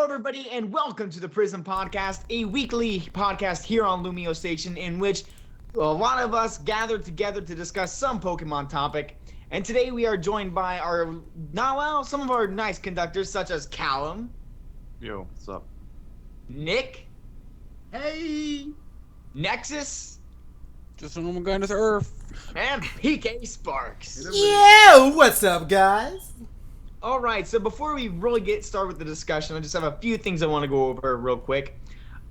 Hello, everybody, and welcome to the Prism Podcast, a weekly podcast here on LumioStation in which a lot of us gathered together to discuss some Pokemon topic. And today we are joined by some of our nice conductors, such as Callum. Yo, what's up? Nick. Hey! Nexus. Just a normal guy on this earth. And PKSparkxx. Yeah, what's up, guys? All right, so before we really get started with the discussion, I just have a few things I want to go over real quick.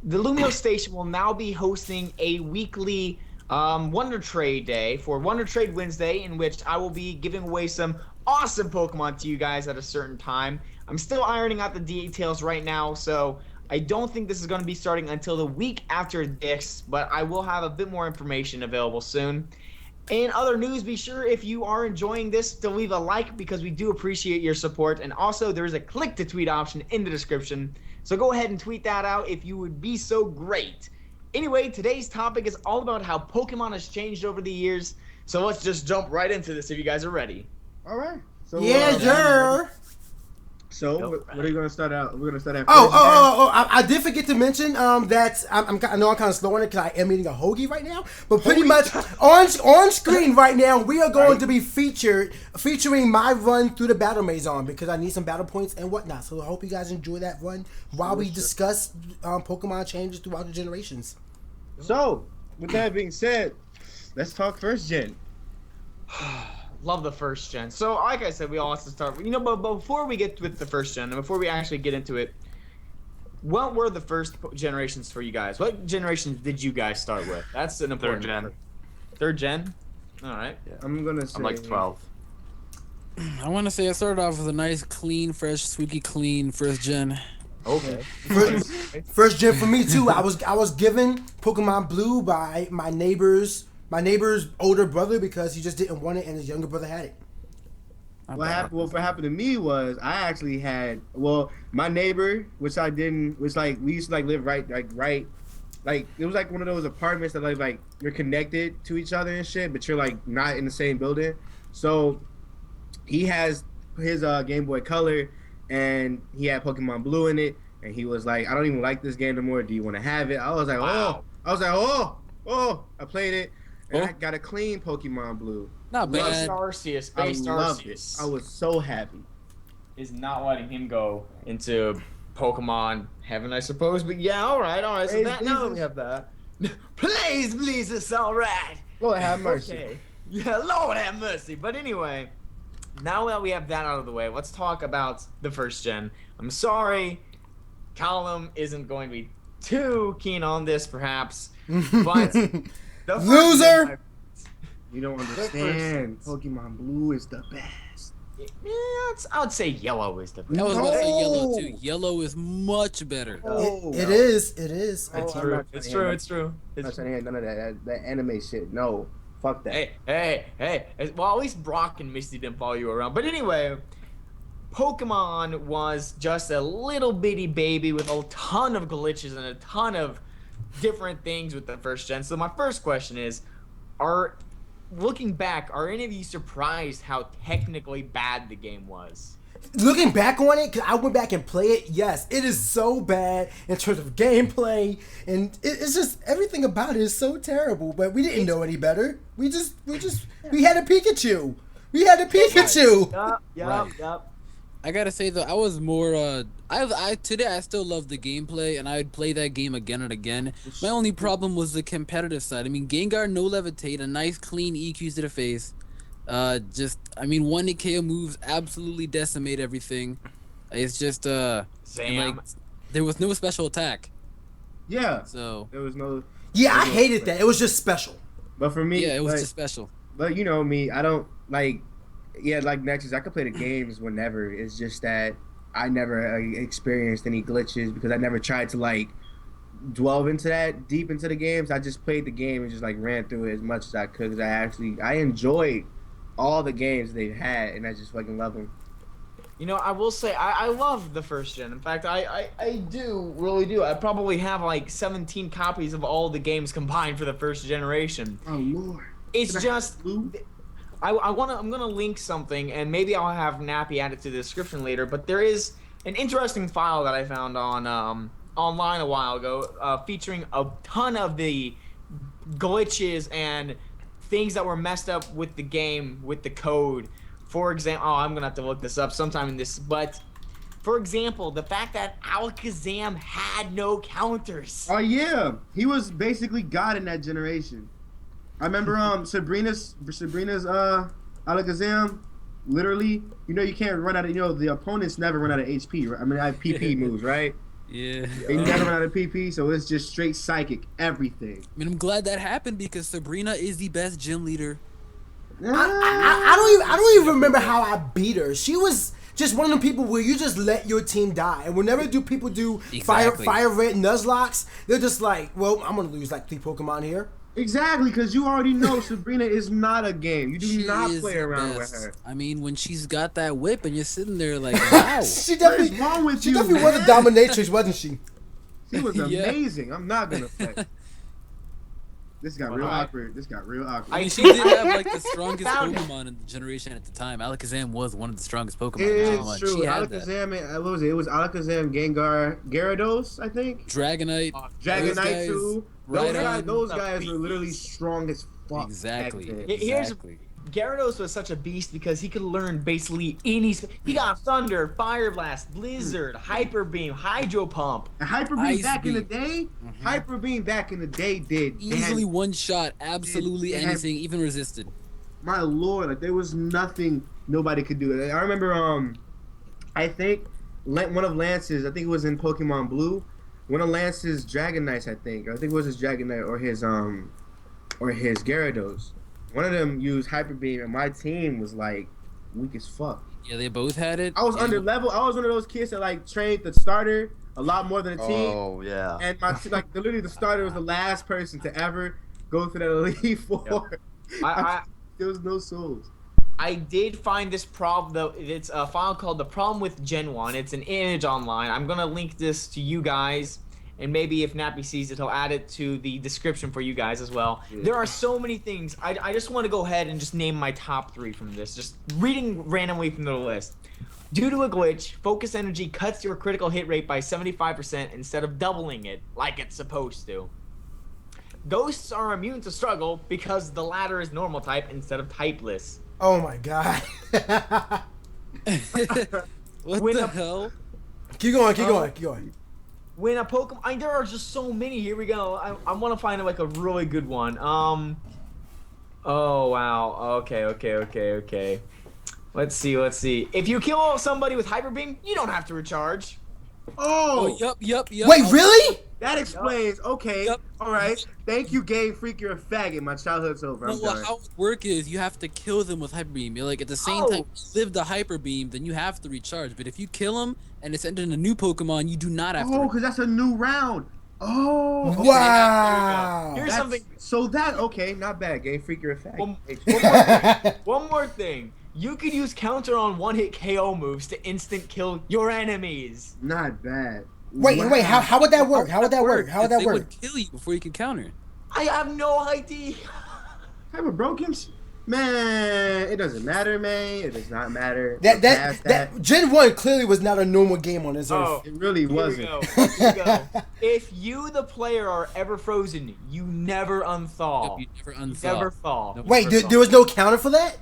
The LumioStation will now be hosting a weekly Wonder Trade Day for Wonder Trade Wednesday, in which I will be giving away some awesome Pokemon to you guys at a certain time. I'm still ironing out the details right now, so I don't think this is going to be starting until the week after this, but I will have a bit more information available soon. In other news, be sure if you are enjoying this to leave a like because we do appreciate your support. And also, there is a click to tweet option in the description. So go ahead and tweet that out if you would be so great. Anyway, today's topic is all about how Pokemon has changed over the years. So let's just jump right into this if you guys are ready. All right. So, Yeah, sure. So, what are you going to start out? We're going to start out. I did forget to mention that I know I'm kind of slow on it because I am eating a hoagie right now. But pretty much on screen right now, we are going to be featuring my run through the battle maze because I need some battle points and whatnot. So I hope you guys enjoy that run while we discuss Pokemon changes throughout the generations. So, with that being said, let's talk first gen. Love the first gen. So, like I said, we all have to start. But before we get with the first gen, and before we actually get into it, what were the first generations for you guys? What generations did you guys start with? That's an important. Third gen. Third gen. All right. Yeah. I'm gonna say I'm like 12. I want to say I started off with a nice, clean, fresh, squeaky clean first gen. Okay. First gen for me too. I was given Pokemon Blue by my neighbor's older brother because he just didn't want it and his younger brother had it. what happened to me was I actually had my neighbor, we used to live right it was like one of those apartments that like you're connected to each other and shit, but you're like not in the same building. So he has his Game Boy Color and he had Pokemon Blue in it, and he was like, I don't even like this game anymore. Do you want to have it? I was like, wow. I played it. And I got a clean Pokemon Blue. Not bad. Arceus, I based loved Arceus. it. I was so happy. Is not letting him go into Pokemon heaven, I suppose. But yeah, all right. So now we have that. Please, it's all right. Lord have mercy. Okay. Yeah, Lord have mercy. But anyway, now that we have that out of the way, let's talk about the first gen. I'm sorry, Callum isn't going to be too keen on this, perhaps, but. Loser! You don't understand. Pokemon Blue is the best. Yeah, I would say yellow is the best. I was going to say yellow too. Yellow is much better. It is. It's true. It's true. I'm not trying to hear none of that anime shit. No. Fuck that. Hey. Well, at least Brock and Misty didn't follow you around. But anyway, Pokemon was just a little bitty baby with a ton of glitches and a ton of different things with the first gen. So my first question is, looking back, are any of you surprised how technically bad the game was? Looking back on it, because I went back and played it, yes, it is so bad in terms of gameplay, and it's just, everything about it is so terrible, but we didn't know any better. We had a Pikachu. Yup. I gotta say though, I was more today I still love the gameplay and I'd play that game again and again. My only problem was the competitive side. I mean, Gengar no levitate, a nice clean EQ to the face. One KO moves absolutely decimate everything. It's just Zam. There was no special attack. Yeah. So there was no. Yeah, I hated that. It was just special. But for me, yeah, it was just special. But you know me, I don't like. Yeah, like Nexus, I could play the games whenever. It's just that I never experienced any glitches because I never tried to like dwell into that deep into the games. I just played the game and just like ran through it as much as I could because I enjoyed all the games they've had and I just fucking love them. You know, I will say I love the first gen. In fact, I really do. I probably have like 17 copies of all the games combined for the first generation. Oh Lord! It's just. I'm gonna link something, and maybe I'll have Nappy add it to the description later. But there is an interesting file that I found on online a while ago, featuring a ton of the glitches and things that were messed up with the game, with the code. For example, I'm gonna have to look this up sometime in this, but for example, the fact that Alakazam had no counters. Oh yeah, he was basically God in that generation. I remember Sabrina's Alakazam. Literally, you can't run out of, the opponents never run out of HP. Right? I mean, I have PP moves, right? Yeah. They never run out of PP, so it's just straight psychic everything. I mean, I'm glad that happened because Sabrina is the best gym leader. I don't even remember how I beat her. She was just one of the people where you just let your team die, and whenever people do Exactly. fire red Nuzlocks, they're just like, well, I'm gonna lose like 3 Pokemon here. Exactly, because you already know Sabrina is not a game. You do She not is play the around best. with her. I mean, when she's got that whip and you're sitting there like, wow. She What is definitely, wrong with she you, definitely man? was a dominatrix, wasn't she? She was Yeah. amazing. I'm not gonna play. This got real Alright. awkward. This got real awkward. I mean, she did have like the strongest Found it. Pokemon in the generation at the time. Alakazam was one of the strongest Pokemon. It in Gen is 1. true. She had that. Alakazam, what was it? It was Alakazam, Gengar, Gyarados, I think. Dragonite. Dragonite guys, too. right Those on. guys were literally strong as fuck. Exactly. back then. Here's- Exactly. Gyarados was such a beast because he could learn basically any. He got Thunder, Fire Blast, Blizzard, Hyper Beam, Hydro Pump. And Hyper Beam Ice back in the Beam. day, Hyper Beam back in the day did Easily and one shot, absolutely it had- anything, even resisted. my lord, like there was nothing nobody could do. I remember, I think one of Lance's, I think it was in Pokemon Blue, one of Lance's Dragonites, I think it was his Dragonite or his Gyarados. One of them used Hyper Beam, and my team was like weak as fuck. Yeah, they both had it. I was and- under level. I was one of those kids that like trained the starter a lot more than the team. Oh yeah. And literally the starter was the last person to ever go through that Elite Four. I There was no souls. I did find this problem though. It's a file called "The Problem with Gen 1." It's an image online. I'm gonna link this to you guys, and maybe if Nappy sees it, he'll add it to the description for you guys as well. Yeah. There are so many things. I just want to go ahead and just name my top 3 from this. Just reading randomly from the list. Due to a glitch, focus energy cuts your critical hit rate by 75% instead of doubling it like it's supposed to. Ghosts are immune to struggle because the latter is normal type instead of typeless. Oh my god. What When the a- hell? keep going. When a Pokemon, there are just so many. Here we go. I want to find like a really good one. Oh wow. Okay. Let's see. If you kill somebody with Hyper Beam, you don't have to recharge. Oh, Yup. Wait, really? that explains. Okay, Yup. all right. Thank you, Game Freak. You're a faggot. My childhood's over. No, I'm well, done. how it work is you have to kill them with Hyper Beam. You're like at the same Oh. time you live the Hyper Beam, then you have to recharge. But if you kill them and it's entering a new Pokemon, you do not have Oh, to. because that's a new round. Oh, okay. Wow. Here's That's- something. So that okay, not bad. Game Freak, you're a faggot. One more thing. You could use counter on one-hit KO moves to instant kill your enemies. Not bad. Wait, Wow. how would that work? How would that work? How would that They work? would kill you before you could counter. I have no idea. Have a broken? Man, it doesn't matter, man. It does not matter. We're past That Gen 1 clearly was not a normal game on this Oh. earth. It really Here we wasn't. go. Here we go. If you, the player, are ever frozen, you never unthaw. You never You unthaw. never thaw. Nope. Wait, Never there was no counter for that?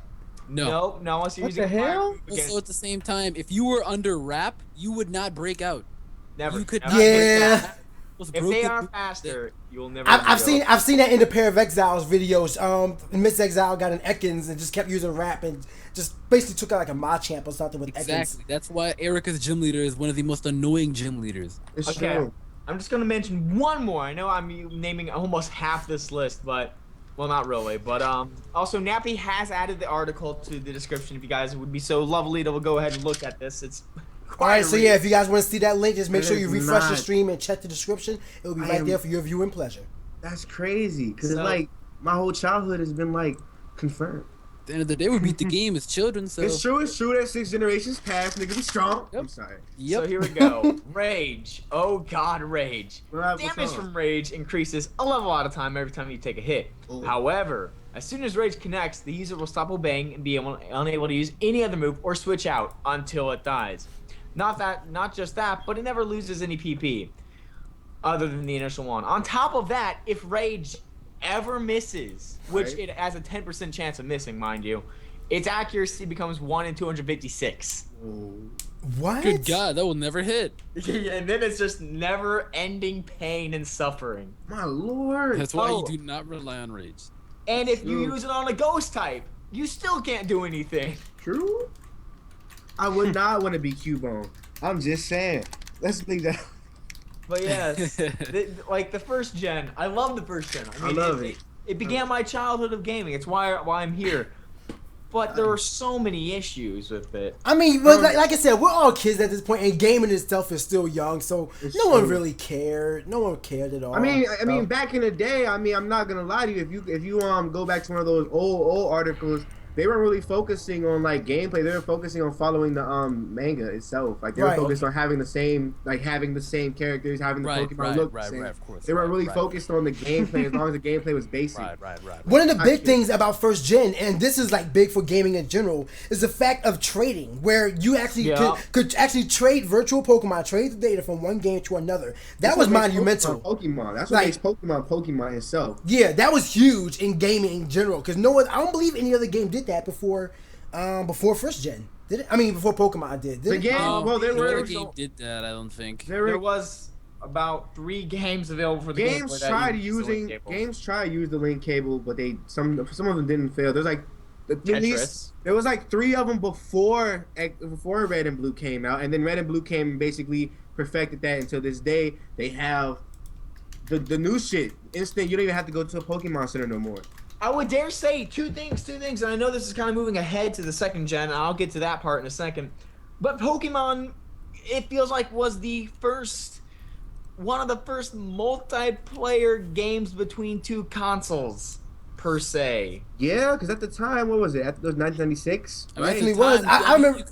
No. Nope, no, unless you're What using the a fire hell? move against- Also, at the same time, if you were under wrap, you would not break out. Never. You could never. not Yeah. break out. Was If they broken are through- faster, you'll never. I've be able- seen that in the Pair of Exiles videos. Miss Exile got an Ekans and just kept using rap and just basically took out like a Machamp or something with Exactly. That's why Erica's gym leader is one of the most annoying gym leaders. It's Okay, true. I'm just gonna mention one more. I know I'm naming almost half this list, but well, not really. But also Nappy has added the article to the description. If you guys would be so lovely to go ahead and look at this, it's. All right, so yeah, if you guys want to see that link, just make It sure you is refresh the not. stream and check the description. It will be I right am- there for your viewing pleasure. That's crazy. Because So- like my whole childhood has been like confirmed. At the end of the day, we beat the game as children, so. It's true that 6 generations passed. Nigga, be strong. Yep. I'm sorry. Yep. So here we go. Rage. Oh God, rage. What's Damage up? from rage increases a level at a time every time you take a hit. Oh. However, as soon as rage connects, the user will stop obeying and be unable to use any other move or switch out until it dies. Not just that, but it never loses any PP other than the initial one. On top of that, if Rage ever misses, which it has a 10% chance of missing, mind you, its accuracy becomes 1 in 256. What? Good God, that will never hit. And then it's just never-ending pain and suffering. My lord. That's why you do not rely on Rage. And if you use it on a ghost type, you still can't do anything. True. I would not want to be Cubone. I'm just saying. Let's think that. But yes, like the first gen, I love the first gen. I love it. It began my childhood of gaming. It's why I'm here. But there were so many issues with it. I mean, but like I said, we're all kids at this point, and gaming itself is still young, so no one really cared. No one cared at all. I mean, back in the day, I'm not gonna lie to you. If you go back to one of those old articles, they weren't really focusing on like gameplay. They were focusing on following the manga itself. Like they were focused on having the same characters, having the Pokemon look the same. Of course. They weren't really focused on the gameplay as long as the gameplay was basic. Right. One of the big things about first gen, and this is like big for gaming in general, is the fact of trading, where you actually could actually trade virtual Pokemon, trade the data from one game to another. That was monumental. Pokemon. That's what makes Pokemon itself. Yeah, that was huge in gaming in general, because I don't believe any other game did that before first gen. Did it? I mean, before Pokemon did. The game, no game did that. I don't think there was about 3 games available for the game. Games tried to use the link cable, but some of them didn't fail. There's like at least there was like 3 of them before Red and Blue came out, and then Red and Blue came and basically perfected that until this day. They have the new shit instant. You don't even have to go to a Pokemon Center no more. I would dare say two things, and I know this is kind of moving ahead to the second gen, and I'll get to that part in a second. But Pokemon, it feels like, was one of the first multiplayer games between 2 consoles, per se. Yeah, because at the time, what was it? It was 1996. It definitely was. I remember.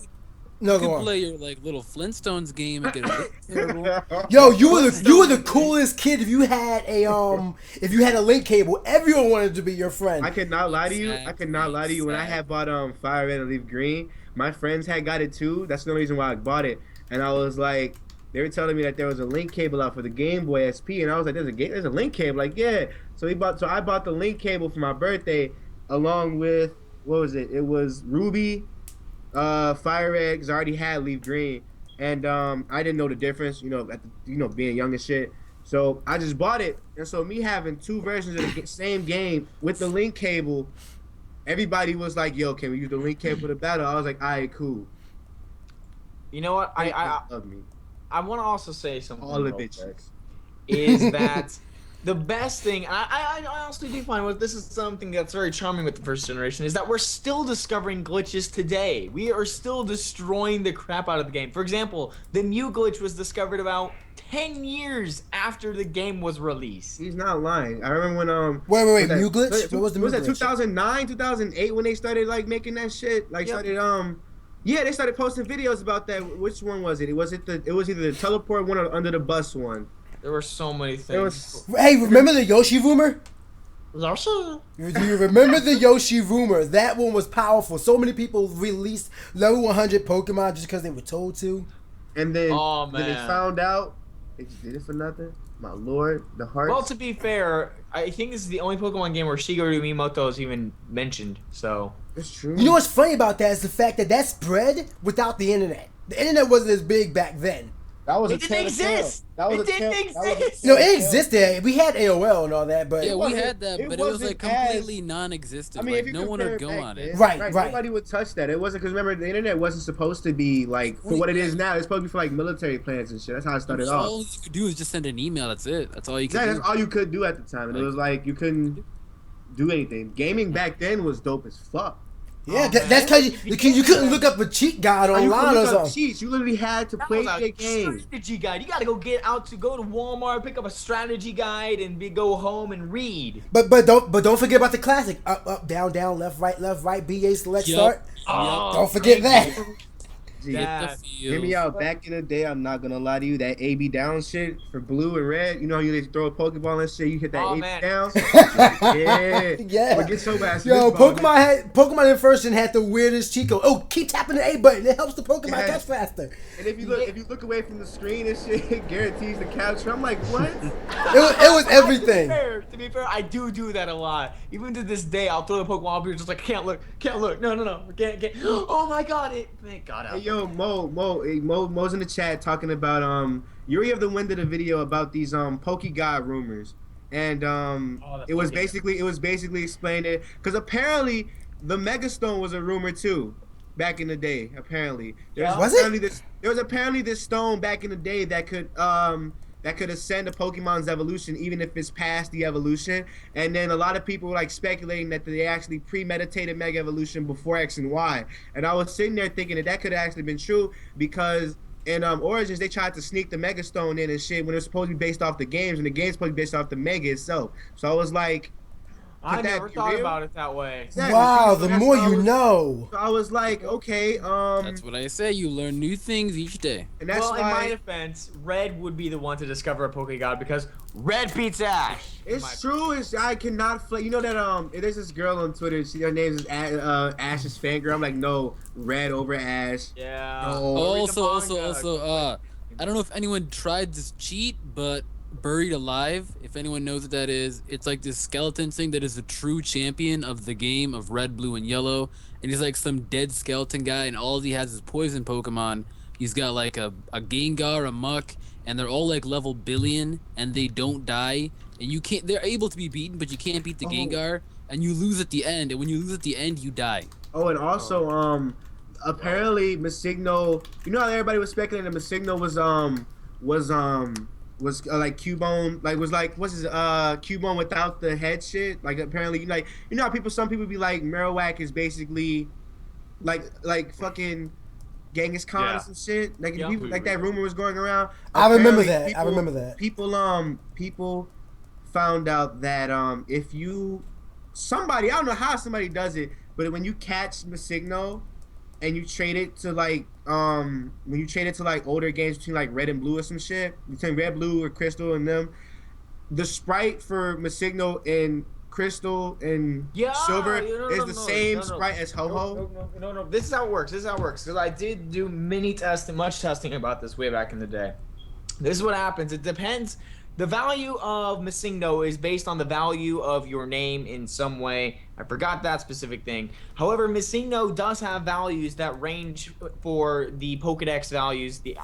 No, you go could on. play your like little Flintstones game and get it terrible. Yo, you were the coolest kid if you had a link cable. Everyone wanted to be your friend. I could not lie to you. When I had bought Fire Red and Leaf Green, my friends had got it too. That's the only reason why I bought it. And I was like, they were telling me that there was a link cable out for the Game Boy SP, and I was like, there's a link cable. Like, yeah. So I bought the link cable for my birthday, along with what was it? It was Ruby, Fire Red, because I already had Leaf Green, and I didn't know the difference, being young and shit. So I just bought it, and so me having 2 versions of the same game with the link cable, everybody was like, "Yo, can we use the link cable for the battle?" I was like, "Alright, cool." You know what? I love me. I want to also say something. All the bitches. Is that the best thing? I honestly do find this is something that's very charming with the first generation, is that we're still discovering glitches today. We are still destroying the crap out of the game. For example, the Mew glitch was discovered about 10 years after the game was released. He's not lying. I remember when Wait, Mew glitch? What was the Mew glitch? Was that glitch? 2009, 2008 when they started like making that shit? Like yeah, they started posting videos about that. Which one was it? It was either the teleport one or under the bus one. There were so many things. Hey, remember the Yoshi rumor? Yoshi? Do you remember the Yoshi rumor? That one was powerful. So many people released level 100 Pokemon just because they were told to. And then, Oh, man. then they found out they just did it for nothing. My lord, the heart. Well, to be fair, I think this is the only Pokemon game where Shigeru Miyamoto is even mentioned, so... It's true. You know what's funny about that is the fact that spread without the internet. The internet wasn't as big back then. That was It didn't exist! It didn't exist! No, it existed. We had AOL and all that, but... Yeah, we had that, but it was like completely as- non-existent. I mean, like if you no one would go back on then, it. Right. Nobody would touch that. It wasn't because remember the internet wasn't supposed to be like for what it is now. It's supposed to be for like military plans and shit. That's how it started off. All you could do is just send an email. That's it. That's all you could Yeah, do. that's all you could do at the time, and it was like you couldn't do anything. Gaming back then was dope as fuck. Yeah, that's because you couldn't look up a cheat guide You online could or look up something. cheats. You literally had to play the game. Strategy guide. You gotta go to Walmart, pick up a strategy guide, and go home and read. But don't forget about the classic up, down, left, right, B, A, select, Yup. start. Oh, Don't forget that. that. Hear me out. Back in the day, I'm not gonna lie to you, that AB down shit for blue and red. You know how you throw a Pokeball and shit, you hit that AB down. Yeah. But get so fast. Yo, Pokemon in first gen had the weirdest cheat code. Oh, keep tapping the A button. It helps the Pokemon catch faster. And if you look away from the screen and shit, it guarantees the capture. I'm like, what? It was everything. To be fair, I do that a lot. Even to this day, I'll throw the Pokemon, I'll be just like, can't look. No, can't. Oh my god, thank God. Hey, yo, Mo's in the chat talking about Yuri of the Wind did a video about these Pokegod rumors, and it was basically explaining because apparently the Megastone was a rumor too back in the day. Apparently, there was apparently this stone back in the day that could ascend a Pokemon's evolution even if it's past the evolution. And then a lot of people were like speculating that they actually premeditated Mega Evolution before X and Y. And I was sitting there thinking that could have actually been true because in Origins they tried to sneak the Mega Stone in and shit when it was supposed to be based off the games, and the game's supposed to be based off the Mega itself. So I was like, I never thought about it that way. Exactly. Wow, the more you know. So I was like, okay, That's what I say. You learn new things each day. And that's in my defense, Red would be the one to discover a Pokegod because Red beats Ash. It's true. I cannot. You know that there's this girl on Twitter. Her name is Ash's fangirl. I'm like, no, Red over Ash. Yeah. No. Also, I don't know if anyone tried this cheat, but Buried Alive, if anyone knows what that is, it's like this skeleton thing that is the true champion of the game of red, blue, and yellow, and he's like some dead skeleton guy, and all he has is poison Pokemon. He's got like a Gengar, a Muck, and they're all like level billion, and they don't die, and they're able to be beaten, but you can't beat the Gengar, and you lose at the end, and when you lose at the end, you die. Oh, and also, apparently Masigno, you know how everybody was speculating that Masigno was like Cubone, what's his Cubone without the head shit? Like apparently, you know how some people be like Marowak is basically like fucking Genghis Khan or some shit. Like people, like that rumor was going around. I remember that. People found out that if I don't know how somebody does it, but when you catch Masigno and you trade it to older games between like Red and Blue or some shit, between Red, Blue, or Crystal and them, the sprite for Masigno in Crystal and Silver is the same sprite as Ho-Ho. No. This is how it works. Because I did do much testing about this way back in the day. This is what happens. It depends. The value of Masigno is based on the value of your name in some way. I forgot that specific thing. However, Masigno does have values that range for the Pokedex values, the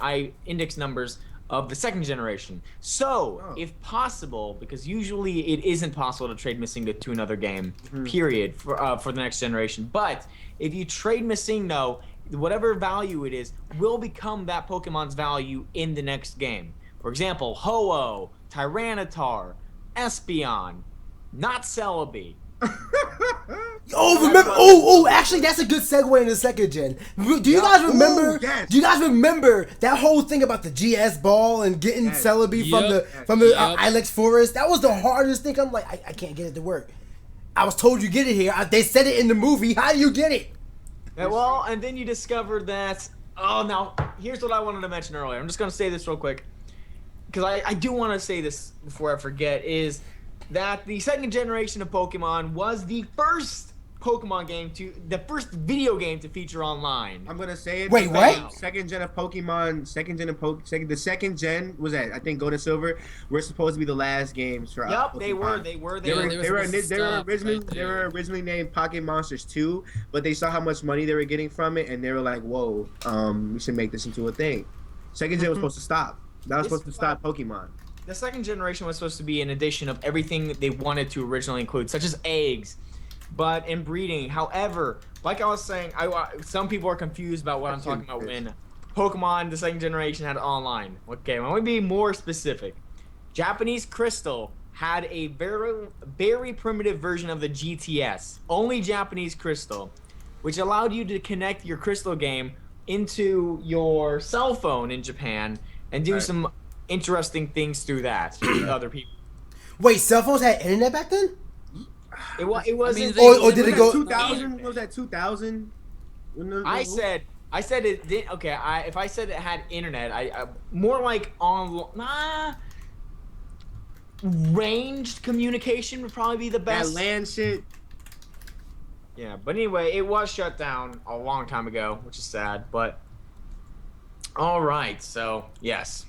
index numbers of the second generation. So, if possible, because usually it isn't possible to trade Masigno to another game, period, for the next generation. But if you trade Masigno, whatever value it is will become that Pokemon's value in the next game. For example, Ho-Oh, Tyranitar, Espeon, not Celebi. Actually, that's a good segue into second gen. Do you guys remember? Do you guys remember that whole thing about the GS ball and getting Celebi from the Ilex Forest? That was the hardest thing. I'm like, I can't get it to work. I was told you get it here. They said it in the movie. How do you get it? Well, and then you discovered that. Oh, now here's what I wanted to mention earlier. I'm just gonna say this real quick, because I do want to say this before I forget, is that the second generation of Pokemon was the first the first video game to feature online. I'm gonna say it. Wait, what? Second gen of Pokemon, the second gen was that I think Gold and Silver were supposed to be the last games for. Yep, Pokemon. they were. They were originally named Pocket Monsters 2, but they saw how much money they were getting from it, and they were like, "Whoa, we should make this into a thing." Second gen was supposed to stop. That was supposed to stop Pokemon. The second generation was supposed to be an addition of everything that they wanted to originally include, such as eggs, but in breeding. However, like I was saying, some people are confused about what I'm talking about when Pokemon, the second generation, had online. Okay, let me be more specific. Japanese Crystal had a very, very primitive version of the GTS, only Japanese Crystal, which allowed you to connect your Crystal game into your cell phone in Japan and do some interesting things through that with other people. Wait, cell phones had internet back then? It wasn't. Or did it go? 2000? Was that 2000? I said I said it did. Okay, if I said it had internet, I more like on ranged communication would probably be the best. That land shit. Yeah, but anyway, it was shut down a long time ago, which is sad. But all right, so yes.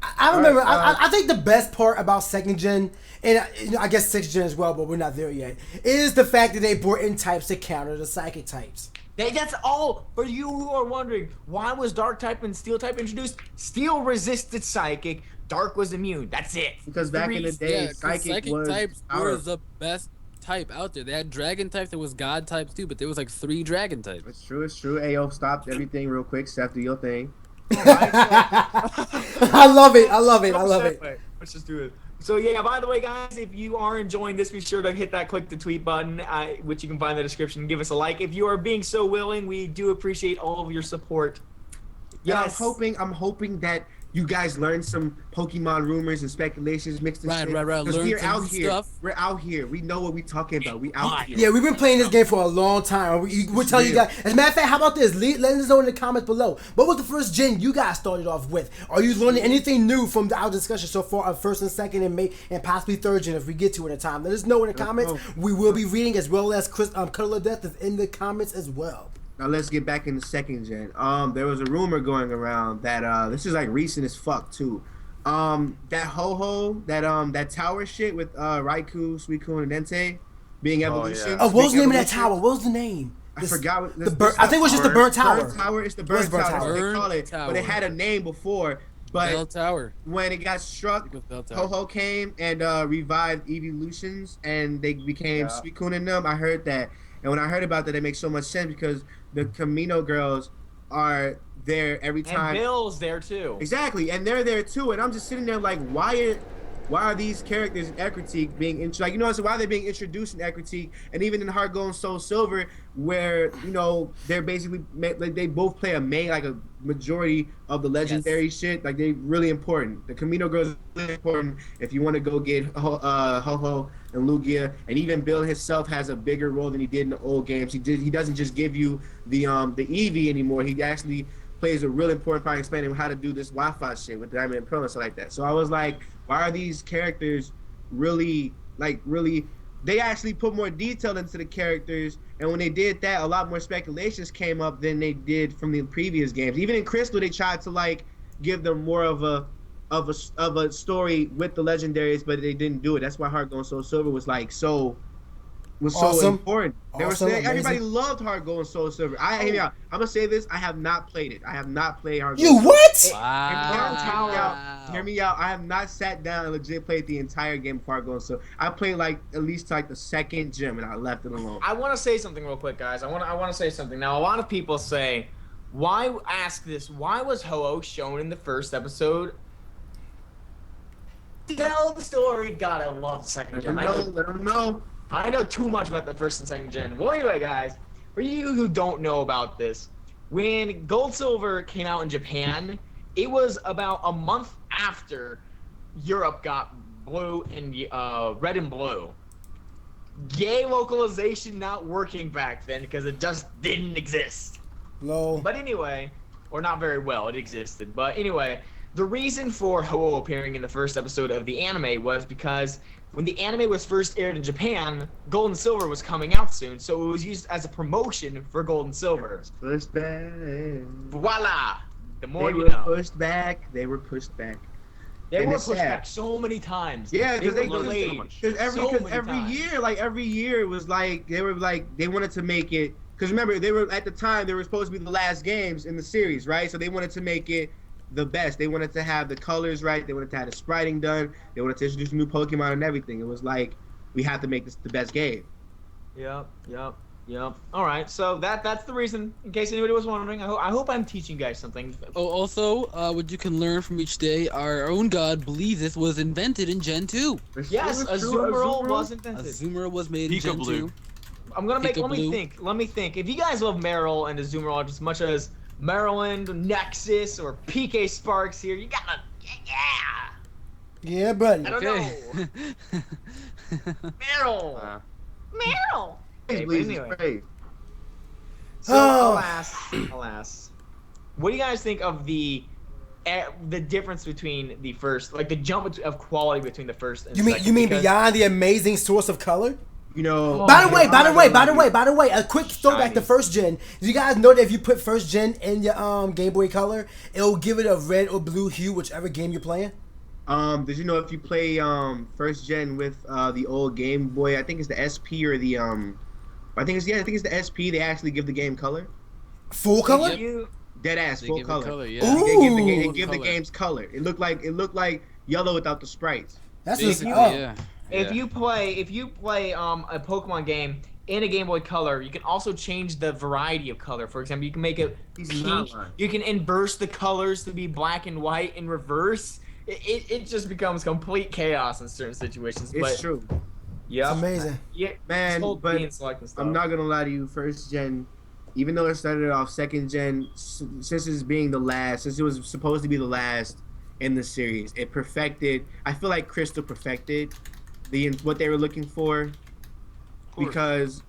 I remember. I think the best part about second gen, and I guess sixth gen as well, but we're not there yet, is the fact that they brought in types to counter the psychic types. That's all. For you who are wondering, why was Dark type and Steel type introduced? Steel resisted Psychic. Dark was immune. That's it. Because back in the day, Psychic was types were the best type out there. They had Dragon type, there was God types too, but there was like 3 Dragon types. It's true. It's true. Ayo, stop everything real quick. Steph, do your thing. I love it. I love it. I love it. Let's just do it. So yeah, by the way, guys, if you are enjoying this, be sure to hit that click the tweet button, which you can find in the description, and give us a like. If you are being so willing, we do appreciate all of your support. Yes. Yeah, I'm hoping that you guys learned some Pokemon rumors and speculations mixed in shit. Right. Because Learn we're out here. Stuff. We're out here. We know what we're talking about. We out here. Yeah, we've been playing this game for a long time. We'll tell you guys. As a matter of fact, how about this? Let us know in the comments below. What was the first gen you guys started off with? Are you learning anything new from our discussion so far of first and second and possibly third gen if we get to it in time? Let us know in the comments. We will be reading, as well as Cuddle of Death is in the comments as well. Now let's get back into second gen. There was a rumor going around that this is like recent as fuck too. That Ho-Ho, that tower shit with Raikou, Suicune, and Entei being evolution. Yeah. Oh, what was the name of that tower? What was the name? I forgot. What, I think it was just the Burnt Tower. Burnt Tower. It's the Burnt Tower. They call it, but it had a name before. But Bell Tower. When it got struck, Ho-Ho came and revived evolutions, and they became Suicune and them. I heard that. And when I heard about that, it makes so much sense because the Camino girls are there every time. And Bill's there too. Exactly, and they're there too. And I'm just sitting there like, why are these characters in Ecritique being why are they being introduced in Ecritique and even in Heart Gold and Soul Silver, where they're basically like they both play a majority of the legendary shit. Like they're really important. The Camino girls are really important if you want to go get Ho-Ho and Lugia, and even Bill himself has a bigger role than he did in the old games. He doesn't just give you the Eevee anymore. He actually plays a really important part in explaining how to do this Wi-Fi shit with Diamond and Pearl and stuff like that. So I was like, why are these characters really they actually put more detail into the characters, and when they did that, a lot more speculations came up than they did from the previous games. Even in Crystal, they tried to give them more of a story with the legendaries, but they didn't do it. That's why Heart Gold and Soul Silver was so awesome. Important. Awesome, everybody loved Heart Gold and Soul Silver. Hear me out. I'm gonna say this. I have not played it. I have not played Heart Gold. You what? Wow. Hear me out. I have not sat down and legit played the entire game of Heart Gold and Soul. I played at least the second gym, and I left it alone. I want to say something real quick, guys. I want to say something. Now, a lot of people say, why was Ho-Oh shown in the first episode? Tell the story. God, I love the second gen. Let them know. I know too much about the first and second gen. Well, anyway, guys, for you who don't know about this, when Gold Silver came out in Japan, it was about a month after Europe got blue and red and blue. Gay localization not working back then because it just didn't exist. No. But anyway, or not very well, it existed. But anyway, the reason for Ho-Oh appearing in the first episode of the anime was because when the anime was first aired in Japan, Gold and Silver was coming out soon, so it was used as a promotion for Gold and Silver. Pushed back. Voila! The more you know. They were pushed back. They were pushed back so many times. Yeah, because every year it was they wanted to make it. Because remember, they were at the time they were supposed to be the last games in the series, right? So they wanted to make it the best. They wanted to have the colors right. They wanted to have the spriting done. They wanted to introduce new Pokemon and everything. It was like, we have to make this the best game. Yep. All right, so that's the reason. In case anybody was wondering, I hope I'm teaching you guys something. Oh, also, what you can learn from each day, our own god believes this was invented in Gen 2. Yes, Azumarill was invented. Azumarill was made in Gen 2. I'm gonna make. Let me think. If you guys love Marill and Azumarill as much as Maryland, Nexus, or PKSparkxx here, you gotta, yeah, buddy. I don't know. Marill. Anyway. So I'll ask. What do you guys think of the difference between the first, like the jump of quality between the first and second? You mean Because- beyond the amazing source of color? You know. By the way, a quick throwback to Shiny. first gen. Do you guys know that if you put first gen in your Game Boy Color, it'll give it a red or blue hue, whichever game you're playing? Did you know if you play first gen with the old Game Boy, I think it's the SP or the I think it's the SP. They actually give the game color. Full color? You, Dead ass They full give it color. color, yeah. Ooh. They give the Color. games color. It looked like yellow without the sprites. That's what's Basically, up. yeah. if Yeah. you play a Pokemon game in a Game Boy Color, you can also change the variety of color. For example, you can make it He's pink. not lying. You can inverse the colors to be black and white in reverse. It just becomes complete chaos in certain situations. It's true. Yeah, It's amazing. Yeah, Man, but I'm not gonna lie to you. First gen, even though it started off second gen, since it's being the last, since it was supposed to be the last in the series, it perfected. I feel like Crystal perfected what they were looking for, because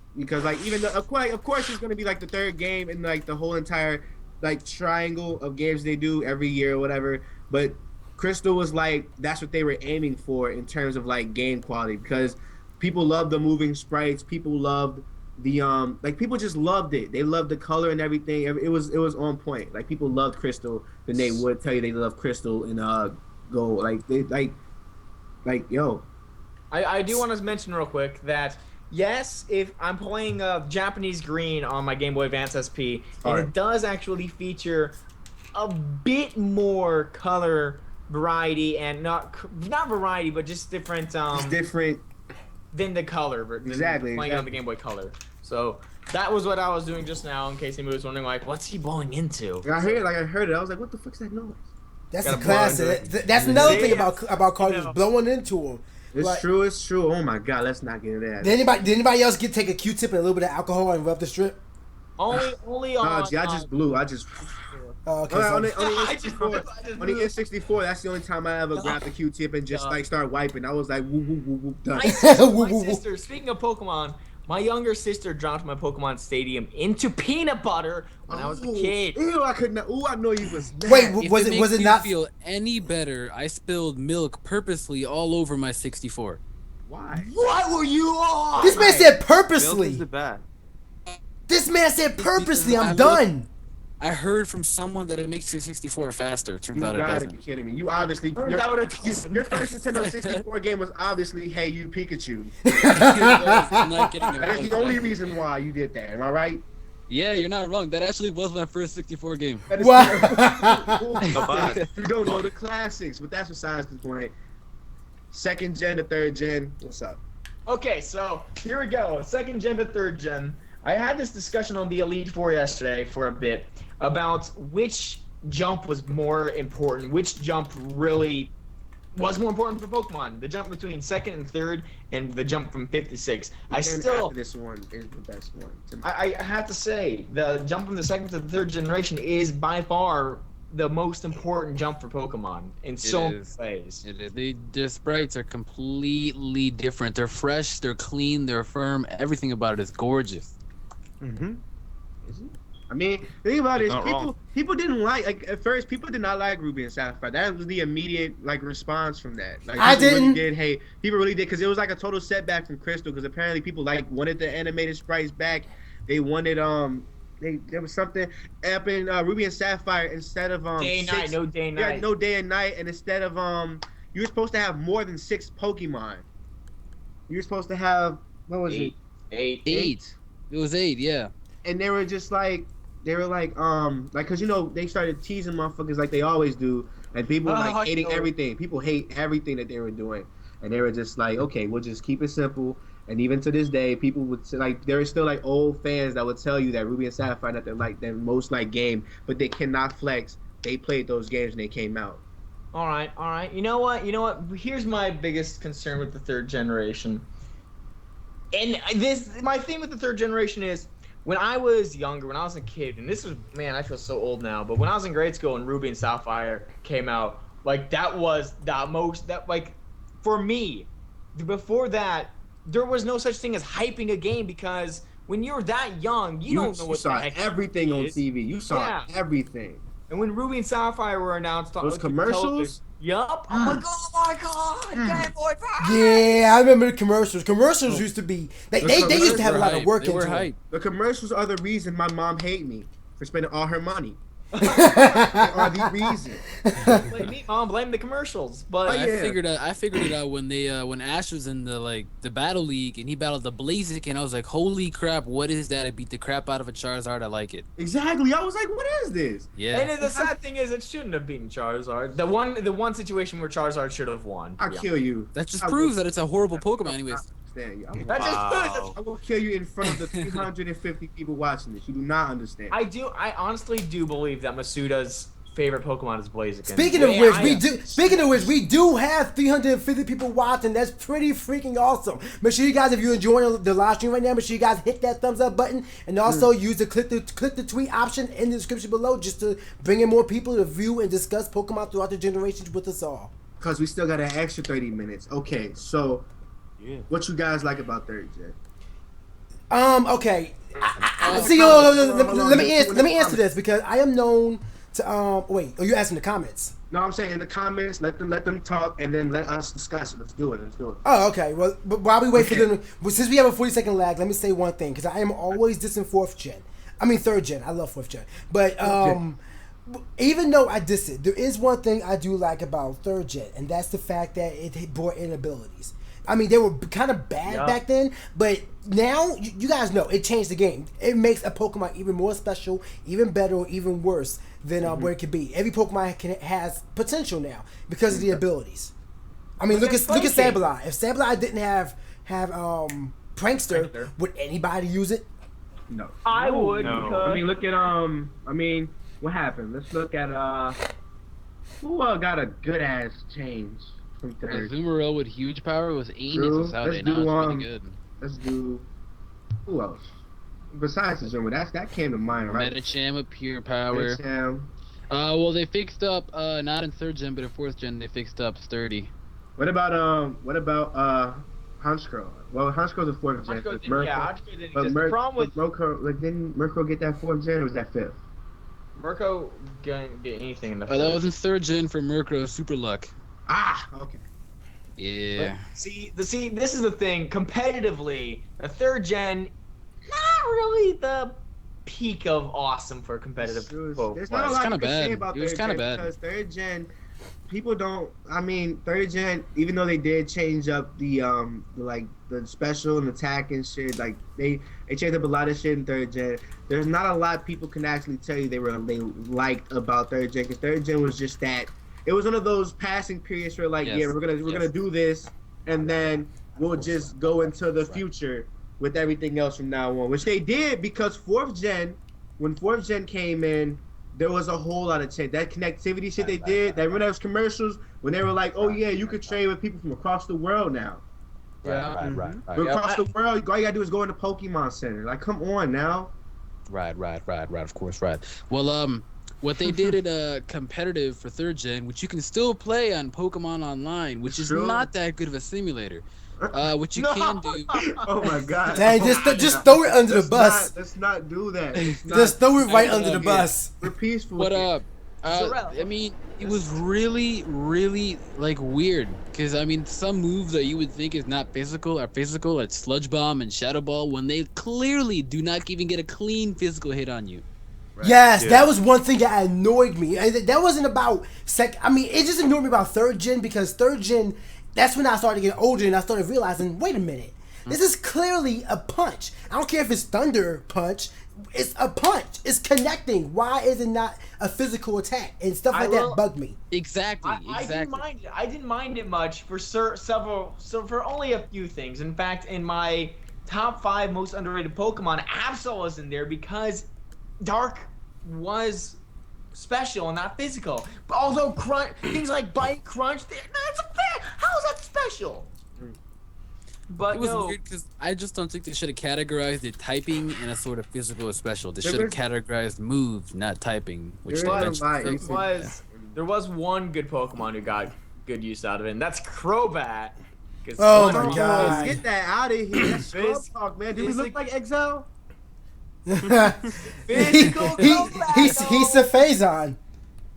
like even though of course it's gonna be like the third game in like the whole entire like triangle of games they do every year or whatever, but Crystal was like that's what they were aiming for in terms of like game quality, because people loved the moving sprites, people loved the like people just loved it. They loved the color and everything. It was on point. Like people loved Crystal, then they would tell you they love Crystal and Gold. Like they like yo. I do want to mention real quick that yes, if I'm playing Japanese Green on my Game Boy Advance SP, and it does actually feature a bit more color variety, and not variety, but just different. It's different. Than the color, than Exactly, playing on the Game Boy Color. So that was what I was doing just now. In case anybody was wondering, like, what's he blowing into? I heard it. I was like, what the fuck's that noise? That's Gotta the blow into classic. it. That's another thing Yeah. about cartridges Yeah. blowing into them. It's Like- true. It's true. Oh my god, let's not get into that. Did anybody else take a Q-tip and a little bit of alcohol and rub the strip? Only on. Nah, I just blew. I just. Okay, On the so- N64, on the N64, that's the only time I ever grabbed the Q-tip and just like start wiping. I was like, woo woo woo woo, done. My sister, speaking of Pokemon, my younger sister dropped my Pokemon Stadium into peanut butter when I was a kid. Ew, I could not. Ooh, I know you was. Mad. Wait, If was it makes you not? feel any better, I spilled milk purposely all over my 64. Why? What were you on? This man said purposely. Milk is bad. This man said purposely. I I'm look- done. I heard from someone that it makes your 64 faster. Turns You out it gotta be doesn't. kidding me. You obviously. That would've- Your first Nintendo 64 game was obviously Hey You Pikachu. I'm not kidding about That's the that. only reason why you did that. Am I right? Yeah, you're not wrong. That actually was my first 64 game. That is Wow. correct. You don't know the classics, but that's besides the point. Second gen to third gen. What's up? Okay, so here we go. Second gen to third gen. I had this discussion on the Elite Four yesterday for a bit about which jump was more important, which jump really was more important for Pokemon. The jump between second and third, and the jump from fifth to sixth. I And still, after this one is the best one. To me. I have to say, the jump from the second to the third generation is by far the most important jump for Pokemon in so many is. ways. It is. Their sprites are completely different. They're fresh, they're clean, they're firm. Everything about it is gorgeous. Mm-hmm. Is it? I mean, think about it. Not wrong. People didn't like at first. People did not like Ruby and Sapphire. That was the immediate like response from that. Like I people didn't- Really did. Hey, people really did because it was like a total setback from Crystal. Because apparently people like wanted the animated sprites back. They wanted there was something up in Ruby and Sapphire instead of Day and night, no day and yeah, night. no day and night, and instead of you were supposed to have more than 6 Pokemon. You were supposed to have what was it? Eight. 8. It was 8, yeah. And they were just like, cause you know they started teasing motherfuckers like they always do, and people were Oh, like hating I know. everything. People hate everything that they were doing, and they were just like, okay, we'll just keep it simple. And even to this day, people would say, like, there are still like old fans that would tell you that Ruby and Sapphire not their most like game, but they cannot flex. They played those games when they came out. All right. You know what? Here's my biggest concern with the third generation. And my thing with the third generation is, when I was younger, when I was a kid, and this was, man, I feel so old now, but when I was in grade school and Ruby and Sapphire came out, like, that was for me, before that, there was no such thing as hyping a game because when you're that young, you don't know what saw the heck everything on is. TV. You saw everything. And when Ruby and Sapphire were announced on Those commercials. Yup. I'm like, oh my god, Game Boy Advance. Yeah, I remember the commercials. Commercials used to be they used to have a lot of work into it. The commercials are the reason my mom hate me for spending all her money. They are the reason. Blame me, Mom. Blame the commercials. But I figured it out when when Ash was in the battle league and he battled the Blaziken, and I was like, holy crap, what is that? I beat the crap out of a Charizard. I like it. Exactly. I was like, what is this? Yeah. And the sad thing is, it shouldn't have beaten Charizard. The one situation where Charizard should have won. I'll kill you. That just proves that it's a horrible Pokemon, anyways. That just proves I will kill you in front of the 350 people watching this. You do not understand. I honestly do believe that Masuda's favorite Pokemon is Blaziken. Speaking of which, we do have 350 people watching. That's pretty freaking awesome. Make sure you guys, if you're enjoying the live stream right now, make sure you guys hit that thumbs up button and also use the click the tweet option in the description below just to bring in more people to view and discuss Pokemon throughout the generations with us all. Because we still got an extra 30 minutes. Okay, so what you guys like about third gen? Okay. Let me answer this because I am known to wait. Are you asking the comments? No, I'm saying in the comments. Let them talk and then let us discuss it. Let's do it. Oh, okay. Well, but while we wait for them, since we have a 40-second lag, let me say one thing because I am always dissing third gen. I love fourth gen, but even though I diss it, there is one thing I do like about third gen, and that's the fact that it brought in abilities. I mean, they were kind of bad back then, but now, you guys know, it changed the game. It makes a Pokemon even more special, even better, or even worse than where it could be. Every Pokemon has potential now because of the abilities. I mean, look at Sableye. If Sableye didn't have Prankster, would anybody use it? No. I would. No. I mean, look at what happened? Let's look at who got a good ass change. Azumarill with huge power was Anis without it. Now it's pretty good. Let's do who else? Besides Azumarill, that came to mind, right? Medicham with pure power. Medicham. Well, they fixed up not in third gen but in fourth gen they fixed up Sturdy. What about Honchkrow? Well, Honchkrow's a fourth gen. Honchkrow didn't exist. The problem with didn't Murkrow get that fourth gen or was that fifth? Murkrow didn't get anything in the that was in third gen for Murkrow Super Luck. Okay. Yeah. But see, this is the thing. Competitively, the third gen, not really the peak of awesome for competitive. There's not a lot to say about third gen because third gen, people don't. I mean, third gen, even though they did change up the the special and attack and shit, like they changed up a lot of shit in third gen. There's not a lot people can actually tell you they liked about third gen because third gen was just that. It was one of those passing periods where we're gonna do this and then we'll just go into the future with everything else from now on, which they did because when fourth gen came in, there was a whole lot of change. That connectivity shit they did. Remember those commercials when they were like, oh yeah, you could trade with people from across the world now. Right. Across the world, all you gotta do is go into Pokemon Center. Like, come on now. Right. Of course, right. Well, what they did at competitive for third gen, which you can still play on Pokemon Online, which is not that good of a simulator. What you can do. Oh my god. Dang, just throw it under the bus. Let's not do that. Just throw it right under the bus. We're peaceful. But I mean, it was really, really weird because I mean, some moves that you would think is not physical are physical, like Sludge Bomb and Shadow Ball, when they clearly do not even get a clean physical hit on you. Right. Yes, that was one thing that annoyed me. And that wasn't about I mean, it just annoyed me about third gen because third gen, that's when I started getting older and I started realizing, wait a minute, this is clearly a punch. I don't care if it's Thunder Punch, it's a punch. It's connecting. Why is it not a physical attack and stuff like that bugged me? Exactly. I didn't mind it much for for only a few things. In fact, in my top 5 most underrated Pokemon, Absol was in there because Dark was special and not physical. But although things like Bite, Crunch, how is that special? But it was weird because I just don't think they should have categorized the typing in a sort of physical or special. They should have categorized moves, not typing. Which there was one good Pokemon who got good use out of it, and that's Crobat. Oh my god! Get that out of here. That's Scrub Talk, man. Do we look like Exile? Physical comeback, He's Sephazon.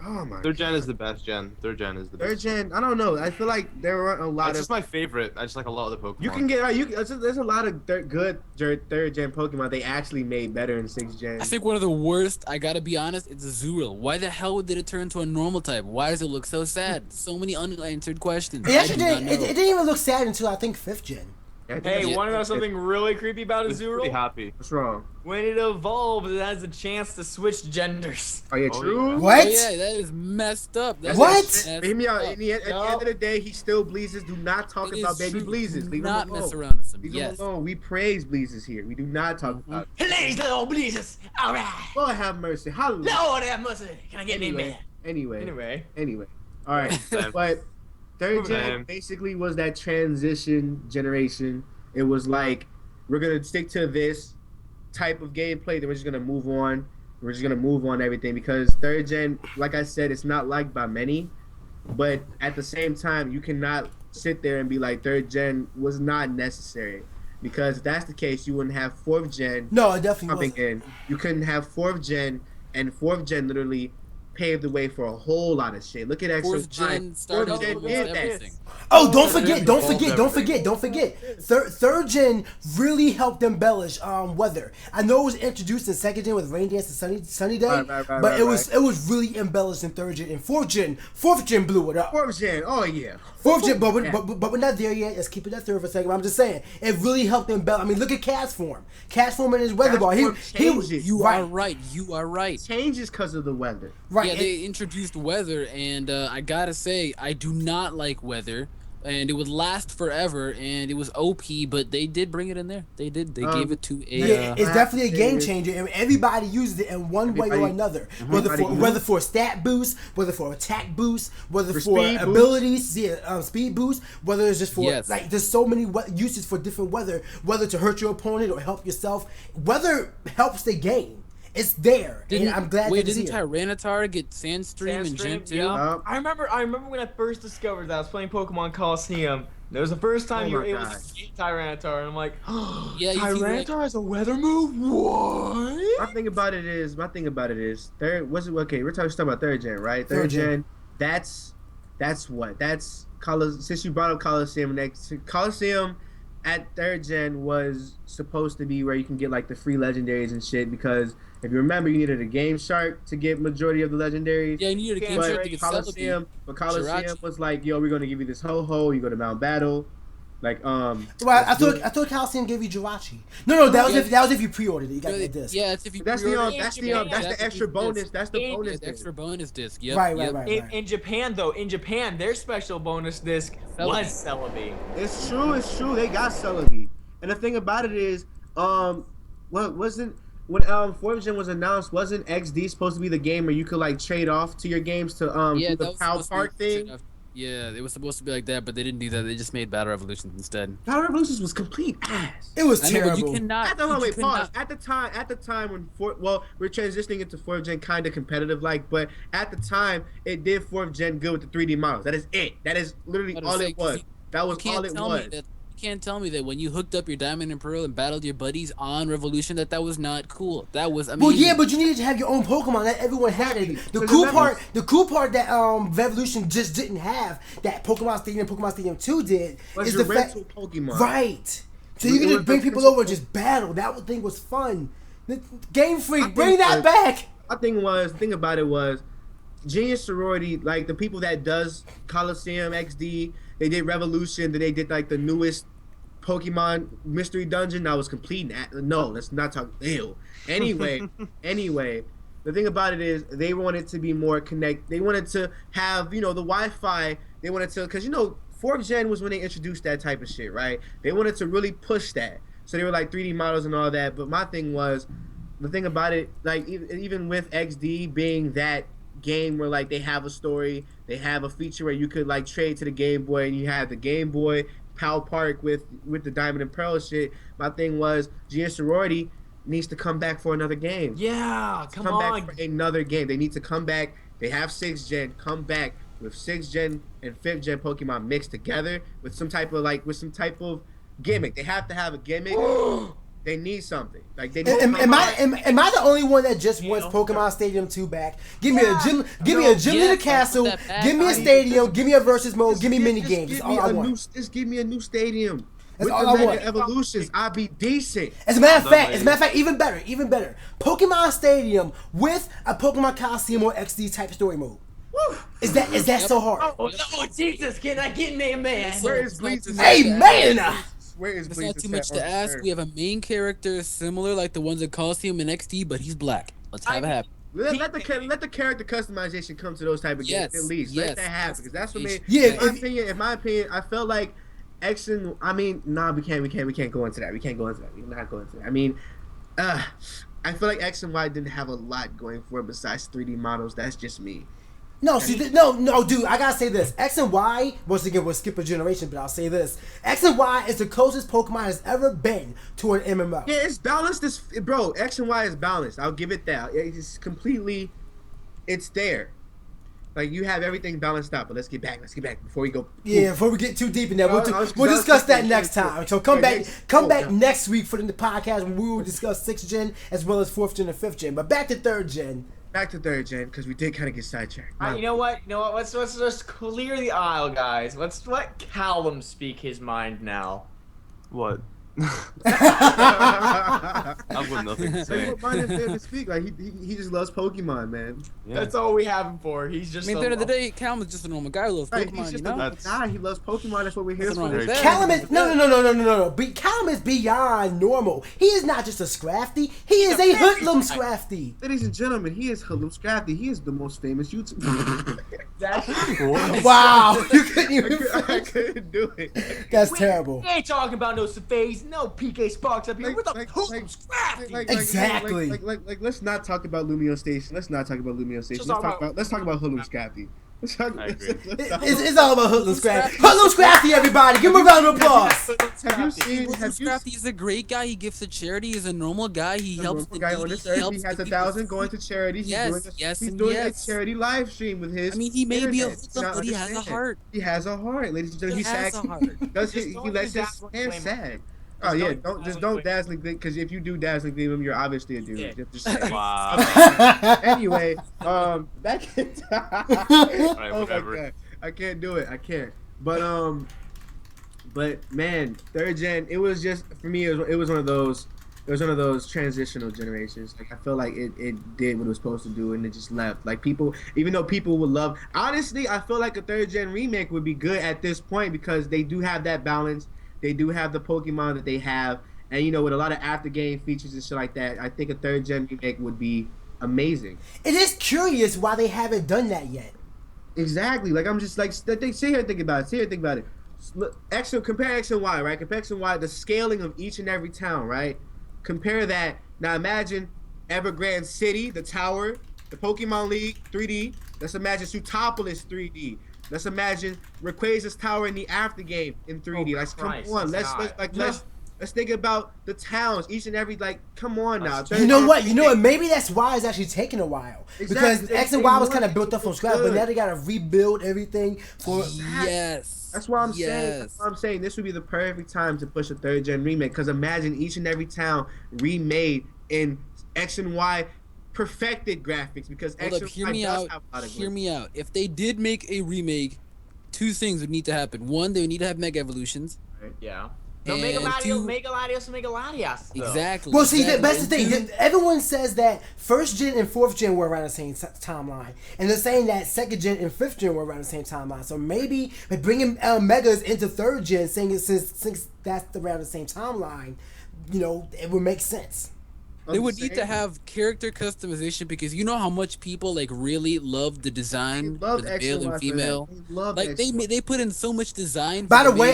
Oh my. Third gen is the best gen. Third gen is the best. Third gen. I don't know. I feel like there aren't a lot That's of. just my favorite. I just like a lot of the Pokemon. You can get right. There's a lot of good third gen Pokemon they actually made better in 6th gen. I think one of the worst, I gotta be honest, it's Azurill. Why the hell did it turn into a normal type? Why does it look so sad? So many unanswered questions. It actually didn't. It didn't even look sad until I think 5th gen. Hey, want to know something really creepy about It's really Azurill? happy. What's wrong? When it evolves, it has a chance to switch genders. Are you Oh, true? yeah. What? Oh, yeah, that is messed up. That's What? messed Hear me out. up. At the end of the day, he still bleezes. Do not talk It about is baby true. bleezes. Do Leave not him alone. mess around with them. Leave Yes. him alone. We praise bleezes here. We do not talk about. Please, little bleezes. All right. Lord have mercy. Hallelujah. Lord have mercy. Can I get an amen? Anyway. All right. Same. But third gen Same. basically was that transition generation. It was like we're gonna stick to this type of gameplay. Then we're just gonna move on. We're just gonna move on everything because third gen, like I said, it's not liked by many. But at the same time, you cannot sit there and be like third gen was not necessary. Because if that's the case, you wouldn't have 4th gen No, it definitely coming wasn't. in. You couldn't have 4th gen, and 4th gen literally paved the way for a whole lot of shit. Look at X. Fourth gen started Fourth gen almost did that. everything. Oh, don't Third forget, gen don't evolved forget, don't everything. forget, don't forget. Third gen really helped embellish weather. I know it was introduced in 2nd gen with Rain Dance and Sunny Day, Right, but it was really embellished in 3rd gen and 4th gen blew it up. 4th gen, oh yeah. 4th gen, but we're not there yet. Let's keep it at 3rd for a second. I'm just saying it really helped embellish. I mean, look at Castform. Castform and his weather ball. Castform He changes. You right. are right. You are right. Changes because of the weather. Right. Yeah, and- they introduced weather, and I gotta say, I do not like weather. And it would last forever, and it was OP, but they did bring it in there. They did. They gave it to a. Yeah, it's definitely a game is- changer, and everybody uses it in one way or Everybody- another. Everybody- Whether for a stat boost, whether for attack boost, whether for speed boost. abilities, speed boost, whether it's just for Yes. like there's so many uses for different weather, whether to hurt your opponent or help yourself. Weather helps the game. It's there, and I'm glad Wait, that it's didn't here. Tyranitar get Sandstream and Gen 2? yeah. I remember when I first discovered that I was playing Pokemon Coliseum. That was the first time Oh you were my able God. to see Tyranitar, and I'm like, Yeah, you can, like- Tyranitar has a weather move? What? My thing about it is, third. What's it? Okay, we're talking about 3rd gen, right? Third 3rd gen. gen. That's what. That's Since you brought up Coliseum, Coliseum at 3rd gen was supposed to be where you can get like the free legendaries and shit. Because if you remember, you needed a Game Shark to get majority of the legendaries. Yeah, you needed a But game shot to get Coliseum, Celebi. Coliseum was like, yo, we're gonna give you this ho-ho. You go to Mount Battle, like Well, I thought Coliseum gave you Jirachi. No, that was if you pre-ordered it. You got the disc. Yeah, it's if you That's pre-order that's it. the Yeah, extra if bonus. it's- That's the Yeah, bonus. the extra bonus disc. Yep, Right, yep. right. In Japan, though, their special bonus disc was Celebi. It's true. They got Celebi. And the thing about it is, when 4th gen was announced, wasn't XD supposed to be the game where you could like trade off to your games to Yeah, do that the was PAL supposed to Park be- thing? Yeah, it was supposed to be like that, but they didn't do that. They just made Battle Revolutions instead. Battle Revolutions was complete ass. It was I know, but terrible. you cannot. At the you wait, cannot- pause. At the time when we're transitioning into 4th gen kind of competitive like, but at the time it did 4th gen good with the 3D models. That is it. That is literally I was all gonna it say, 'cause was. That was all it was. You can't tell me that when you hooked up your Diamond and Pearl and battled your buddies on Revolution that was not cool. That was amazing. Well, yeah, but you needed to have your own Pokemon. Not everyone had it. The So cool that part that Revolution just didn't have, that Pokemon Stadium 2 did, Was is your the fact. rental Pokemon. Right. So It you could was just bring the people rental over and just battle. That thing was fun. Game Freak, bring that was- back. My thing about it was, Genius Sorority, like the people that does Coliseum XD, they did Revolution, then they did like the newest Pokemon Mystery Dungeon that was complete. No, let's not talk. Ew. Anyway, the thing about it is they wanted to be more connect. They wanted to have the Wi-Fi. They wanted to because 4th gen was when they introduced that type of shit, right? They wanted to really push that. So they were like 3D models and all that. But my thing was, the thing about it, like even with XD being that game where like they have a story, they have a feature where you could like trade to the Game Boy, and you have the Game Boy PAL Park with the Diamond and Pearl shit. My thing was Genius Sorority needs to come back for another game. Yeah, come on. Back for another game. They need to come back. They have 6th gen. Come back with 6th gen and 5th gen Pokemon mixed together with some type of gimmick. They have to have a gimmick. They need something. Like they. Am I the only one that just wants Pokemon Stadium 2 back? Give me a gym leader castle. Give me a stadium. Give me a versus mode. Give me mini games. That's all I want. Just give me a new stadium. That's With all the I want. Mega Evolutions, I'll be decent. As a matter of fact, even better. Pokemon Stadium with a Pokemon Coliseum or XD type story mode. Woo. Is that so hard? Oh Jesus! Can I get me a man? Where is Bleach's? Hey man! Where is It's Bleach's? not too much to ask. We have a main character similar like the ones in Coliseum and XD, but he's black. Let's have it happen. Let the character customization come to those type of games at least. Let that happen because that's what made. Yeah. In my opinion, I felt like X and we can't go into that. We can't go into that. We're not going into that. I mean, I feel like X and Y didn't have a lot going for it besides 3D models. That's just me. No, no, dude. I gotta say this. X and Y, once again, we'll skip a generation, but I'll say this: X and Y is the closest Pokemon has ever been to an MMO. Yeah, it's balanced. Bro, X and Y is balanced. I'll give it that. It's completely, it's there. Like you have everything balanced out. But let's get back before we go. Yeah, before we get too deep in that, we'll discuss that next time. So come back next week for the podcast when we will discuss 6th gen as well as 4th gen and 5th gen. But back to 3rd gen. Back to 3rd gen because we did kind of get sidetracked. You know what? Let's just clear the aisle, guys. Let's let Callum speak his mind now. What? I've got nothing to say. What mine is there to speak? Like he just loves Pokemon, man. Yeah. That's all we have him for. He's just. I mean, at the end of the day, Callum is just a normal guy who loves Right, Pokemon, he's just you know? a guy. He loves Pokemon. That's what we're here Nothing wrong for. with that. Callum is no. Callum is beyond normal. He is not just a Scrafty. He is a HoodlumScrafty. Ladies and gentlemen, he is HoodlumScrafty. He is the most famous YouTuber. Wow, you couldn't even. I couldn't do it. That's terrible. We ain't talking about no Sephazon, no PKSparkxx up here. We're the HoodlumScrafty. Exactly. Like, let's not talk about LumioStation. Let's not talk about LumioStation. Let's talk about HoodlumScrafty. I agree. It's all about HoodlumScrafty. HoodlumScrafty, everybody. Give him a round of applause. Have you seen? Scrafty is a great guy. He gives to charity. He's a normal guy. He helps the guy on needy. this earth. He has the 1,000 going to charity. He's doing a charity live stream with his. I mean, he may be a internet. hoodlum, but he has a heart. He has a heart, ladies and gentlemen. He has a heart. He lets his hands sad. Oh yeah, don't dazzling because if you do dazzling gleam him, you're obviously a dude. Yeah. Just saying. Wow. Anyway, back in time. Alright, whatever. God. I can't do it. I can't. But man, 3rd gen. It was just for me. It was one of those. It was one of those transitional generations. Like I feel like it did what it was supposed to do, and it just left. Like people, even though people would love. Honestly, I feel like a 3rd gen remake would be good at this point because they do have that balance. They do have the Pokemon that they have, and with a lot of after game features and shit like that. I think a 3rd gen remake would be amazing. It is curious why they haven't done that yet. Exactly. Like I'm just like sit here and think about it. Look, compare X and Y, right? Compare X and Y, the scaling of each and every town, right? Compare that. Now imagine Evergrande City, the tower, the Pokemon League 3D. Let's imagine Sutopolis 3D. Let's imagine Rayquaza's tower in the after game in 3D. Come on, let's think about the towns, each and every come on now. You know what? Maybe that's why it's actually taking a while because X and Y was kind of built up from scratch, but now they gotta rebuild everything for. Yes. That's what I'm saying. That's what I'm saying. This would be the perfect time to push a 3rd gen remake because imagine each and every town remade in X and Y. Perfected graphics because hear me out. If they did make a remake, 2 things would need to happen. 1, they would need to have Mega Evolutions. Right. Yeah. No, Mega Latios. Exactly. Well, see, that's the thing. Everyone says that 1st gen and 4th gen were around the same timeline, and they're saying that 2nd gen and 5th gen were around the same timeline. So maybe by bringing Megas into 3rd gen, saying it since that's around the same timeline, it would make sense. They would need to have character customization because you know how much people really love the design of the male and female. They put in so much design. By the way,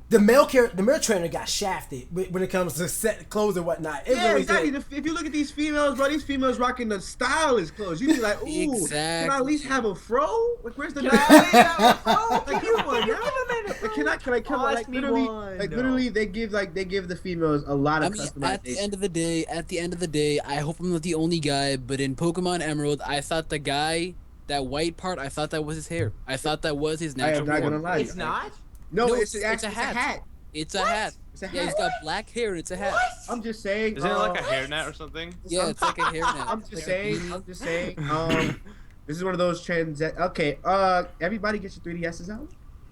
the male trainer got shafted when it comes to set clothes and whatnot. Exactly. If you look at these females, bro, these females rocking the stylish clothes. You'd be like, ooh, exactly. Can I at least have a fro? Like, where's the? Literally, they give the females a lot of customization. At the end of the day, I hope I'm not the only guy, but in Pokemon Emerald, I thought the guy, that white part, I thought that was his hair. I thought that was his natural form. I am not gonna lie. It's not? No, it's a hat. It's a What? hat. It's a Yeah, he's hat. got black hair and it's a hat. I'm just saying. Isn't it like a hairnet or something? Yeah, it's like a hairnet. I'm It's just like a saying. beanie. I'm just saying. This is one of those trends. Okay. Everybody get your 3DSs out.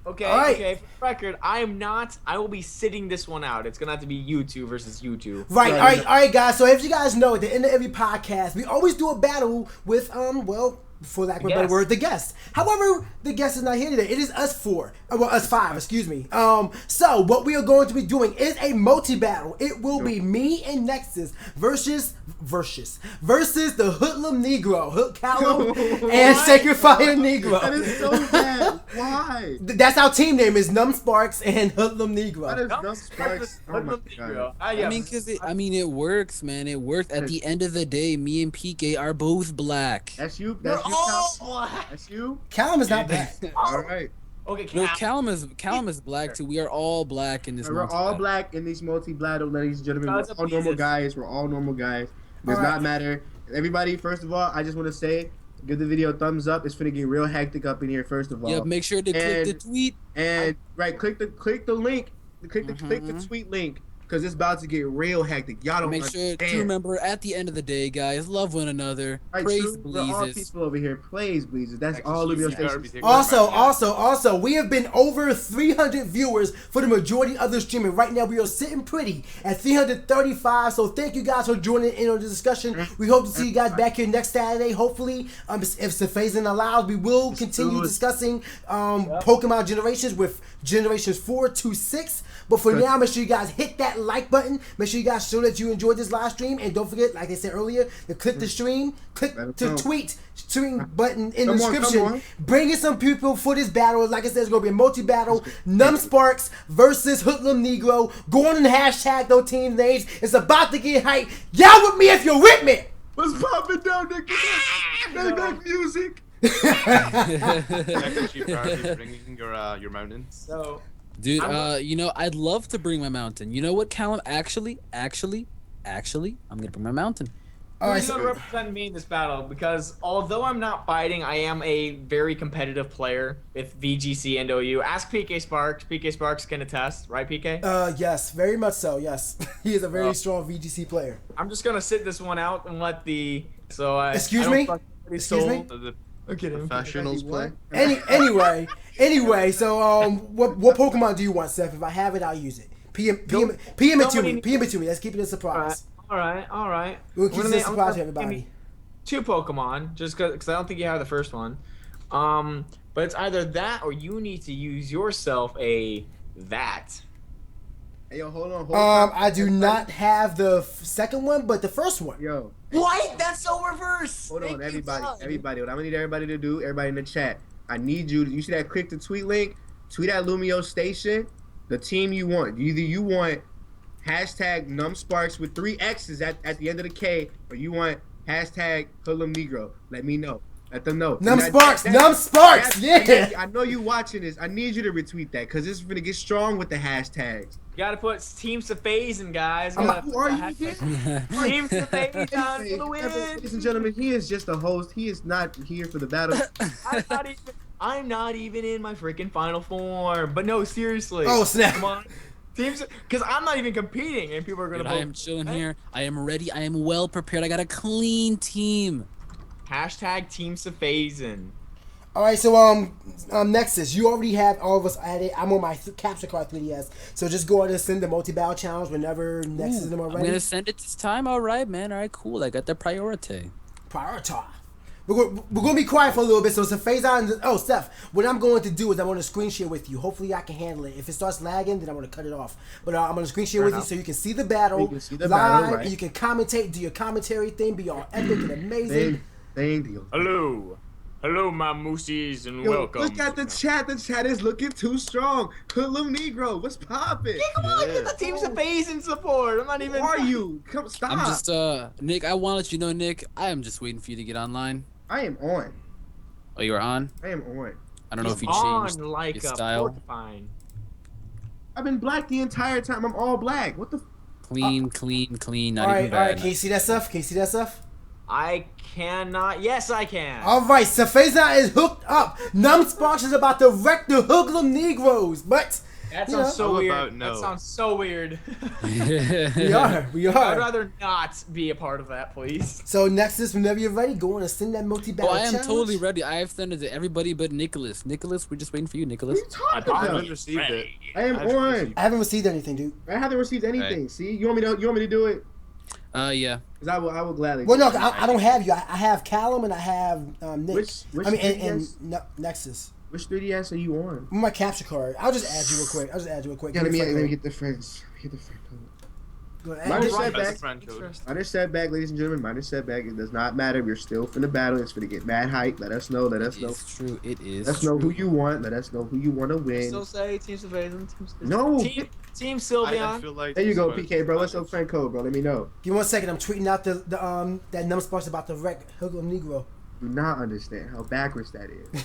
Okay, All right. okay. For the record, I am not. I will be sitting this one out. It's gonna have to be you two versus you two. Right, Right. all right, guys. So if you guys know, at the end of every podcast, we always do a battle with for lack of a better Guest. word, the guest. However, the guest is not here today. It is us four. Well, us five, excuse me. So what we are going to be doing is a multi-battle. It will be me and Nexus versus the Hoodlum Negro, Hood Callum, and SacredFireNegro. That is so bad. Why? That's our team name is NumbSparkx and Hoodlum Negro. That is Nope. dumb sparks. Oh my god. I mean, it works, man. It worked. At the end of the day, me and PK are both black. That's you. We're That's you. all Cal. black. That's you. Callum is not black. All right. Okay, No, Cal. Callum is black too. We are all black in this. We're all multi-battle. black in these multi-battle, ladies and gentlemen. We're Because of all normal Jesus. guys. We're all normal guys. Does All right. not matter. Everybody, first of all, I just want to say, give the video a thumbs up. It's finna get real hectic up in here. First of all. Yeah, make sure to click the And- tweet. And right, click the link. Click the tweet link. Because it's about to get real hectic. Y'all don't Make sure understand. to remember, at the end of the day, guys, love one another. Right, Praise true. We're all Bleezes. people over here. Praise Bleezes. That's Actually, all of your you gotta stations. be Also, we have been over 300 viewers for the majority of the streaming. Right now, we are sitting pretty at 335. So thank you guys for joining in on the discussion. We hope to see you guys back here next Saturday. Hopefully, if Sephazon allows, we will continue discussing Pokemon generations with generations 4 to 6. But for now, make sure you guys hit that like button. Make sure you guys show that you enjoyed this live stream. And don't forget, like I said earlier, to click the stream, click the tweet stream button in the Come on, come description. on. Bring in some people for this battle. Like I said, it's going to be a multi-battle. NumbSparkx versus Hoodlum Negro. Go on and hashtag those team names. It's about to get hype. Y'all with me if you're with me. What's popping down there? Bring back music. Actually, Chief Priority, bringing your mountains. So, Dude, I'm- you know, I'd love to bring my mountain. You know what, Callum? Actually, I'm gonna bring my mountain. All right, you're so, gonna represent me in this battle because although I'm not fighting, I am a very competitive player with VGC and OU. Ask PKSparkxx. PKSparkxx can attest, right, PK? yes, very much so, yes. He is a very strong VGC player. I'm just gonna sit this one out and let the Excuse I don't me? fuck anybody's Excuse me? soul. The Okay, professionals play. Anyway, so what Pokemon do you want, Seth? If I have it, I'll use it. PM it to me. Let's keep it a surprise. All right. We'll keep it a surprise to everybody. 2 Pokemon, just because I don't think you have the first one. But it's either that or you need to use yourself a that. Hey, yo, hold on. I do not have the second one, but the first one. Yo, What? That's so reverse. hold on, Thank you, everybody. God. Everybody, what I'm gonna need everybody to do, everybody in the chat, I need you. You see that? Click the tweet link. Tweet at LumioStation, the team you want. Either you want hashtag NumbSparkxx with 3 X's at the end of the K, or you want hashtag HoodlumNegro. Let me know. Let them know. NumbSparkxx, yeah. I know you watching this. I need you to retweet that because this is gonna get strong with the hashtags. You gotta put Team Sephazon, guys. I'm Gotta like, who put are the you hashtag- again? Team Sephazon for the win. Ladies and gentlemen, he is just a host. He is not here for the battle. I'm not even in my freaking final form. But no, seriously. Oh, snap. Come on. Teams, because I'm not even competing, and people are gonna Dude, I vote. am chilling here. I am ready. I am well prepared. I got a clean team. Hashtag Team Sephazon. All right, so Nexus, you already have all of us added. I'm on my capture card 3DS, so just go ahead and send the multi-battle challenge whenever Nexus and them are I'm ready. gonna send it this time. All right, man. All right, cool. I got the priority. Prioritize. We're going to be quiet for a little bit, so Sephazon. Oh, Steph, what I'm going to do is I'm going to screen share with you. Hopefully, I can handle it. If it starts lagging, then I'm going to cut it off. But I'm going to screen share with you so you can see the battle You can see the live, battle, right. and you can commentate, do your commentary thing, be all epic and amazing. Thank you. Hello, my moosies, and Yo, welcome. look at the chat. The chat is looking too strong. Hoodlum Negro, what's poppin'? Come on, get the Team Sephazon support. I'm not even. Who are you? Come, stop. I'm just Nick. I want to let you know, Nick. I am just waiting for you to get online. I am on. Oh, you are on. I am on. I don't know if you on changed like your a style. porcupine. I've been black the entire time. I'm all black. What the? Clean. Not All even right, all right. bad. Can you see that stuff? I cannot. Yes, I can. All right, Sephazon is hooked up. NumbSparkxx is about to wreck the Hoodlum Negroes, but That you sounds know. so How weird. about no? That sounds so weird. We are. I'd rather not be a part of that, please. So Nexus, whenever you're ready, go on and send that multi-battle Oh, I am challenge. totally ready. I have sent it to everybody but Nicholas. Nicholas, we're just waiting for you, What Nicholas. are you talking I about? haven't received it. I am on. I haven't received anything, dude. I haven't received anything. See, you want me to do it? Yeah. Cause I will gladly. Well, no, I don't have you. I have Callum and I have Nick. Which I mean, and 3DS? Nexus. Which 3DS are you on? My capture card. I'll just add you real quick. Yeah, let me Give me a get the friends. Get the friend code. Go ahead. Minor Add- Right, setback. that's a friend code. Minor setback, ladies and gentlemen. Minor setback. It does not matter. We're still finna battle. It's finna get mad hype. Let us know. Let us know. It's true. It is. Let us know who you want. Let us know who you want to win. Still say Team Sephazon. No. Team I Sylveon. feel like There you go, this PK, bro. What's your friend code, bro? Let me know. Give me 1 second. I'm tweeting out the that NumbSparkxx about the wreck HoodlumNegro. Do not understand how backwards that is.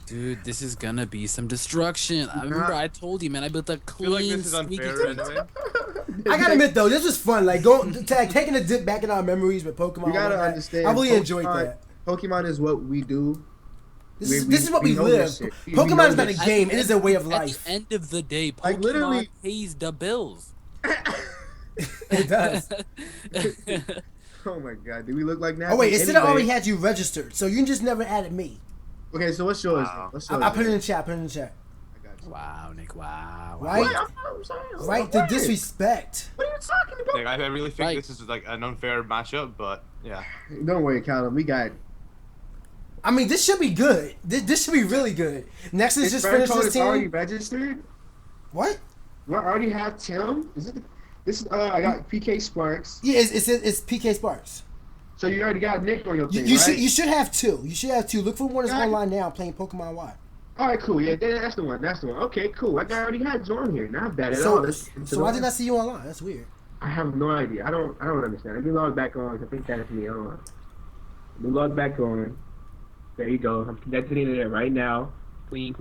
Dude, this is gonna be some destruction. I remember I told you, man. I built a I feel like clean, this is squeaky. unfair anyway. I gotta admit though, this was fun. Like taking a dip back in our memories with Pokemon. You gotta and all that. understand. I really enjoyed that. Pokemon is what we do. This is what we know live. this shit. We Pokemon know is not a this. game. It is a way of At life. the end of the day, Pokemon Like, literally- pays the bills. It does. Oh my god, do we look like that? Oh wait, it said I Anyway. already had you registered, so you just never added me. Okay, so what's yours? Wow. What's yours? I put it in the chat. Put it in the chat. I got you. Wow, Nick. Wow. Right? Wait, I'm saying, Right? The what? disrespect. What are you talking about? Like, I really think Right. this is like an unfair matchup, but yeah. Don't worry, Callum. We got. I mean, this should be good. This should be really good. Nexus His just friend finished code his is already team. registered. What? We already have Tim. Is it? This is. I got PKSparkxx. Yeah, it's PKSparkxx. So you already got Nick on your You, team, you right? should you should have two. You should have two. Look for one that's Yeah. online now playing Pokemon Y. All right, cool. Yeah, that's the one. That's the one. Okay, cool. I already had you on here. Not bad at all. So Let's- so why did I see you online? That's weird. I have no idea. I don't understand. Let me log back on. I think that's me. Hold on. Let me log back on. There you go. I'm connected into there right now. Clean.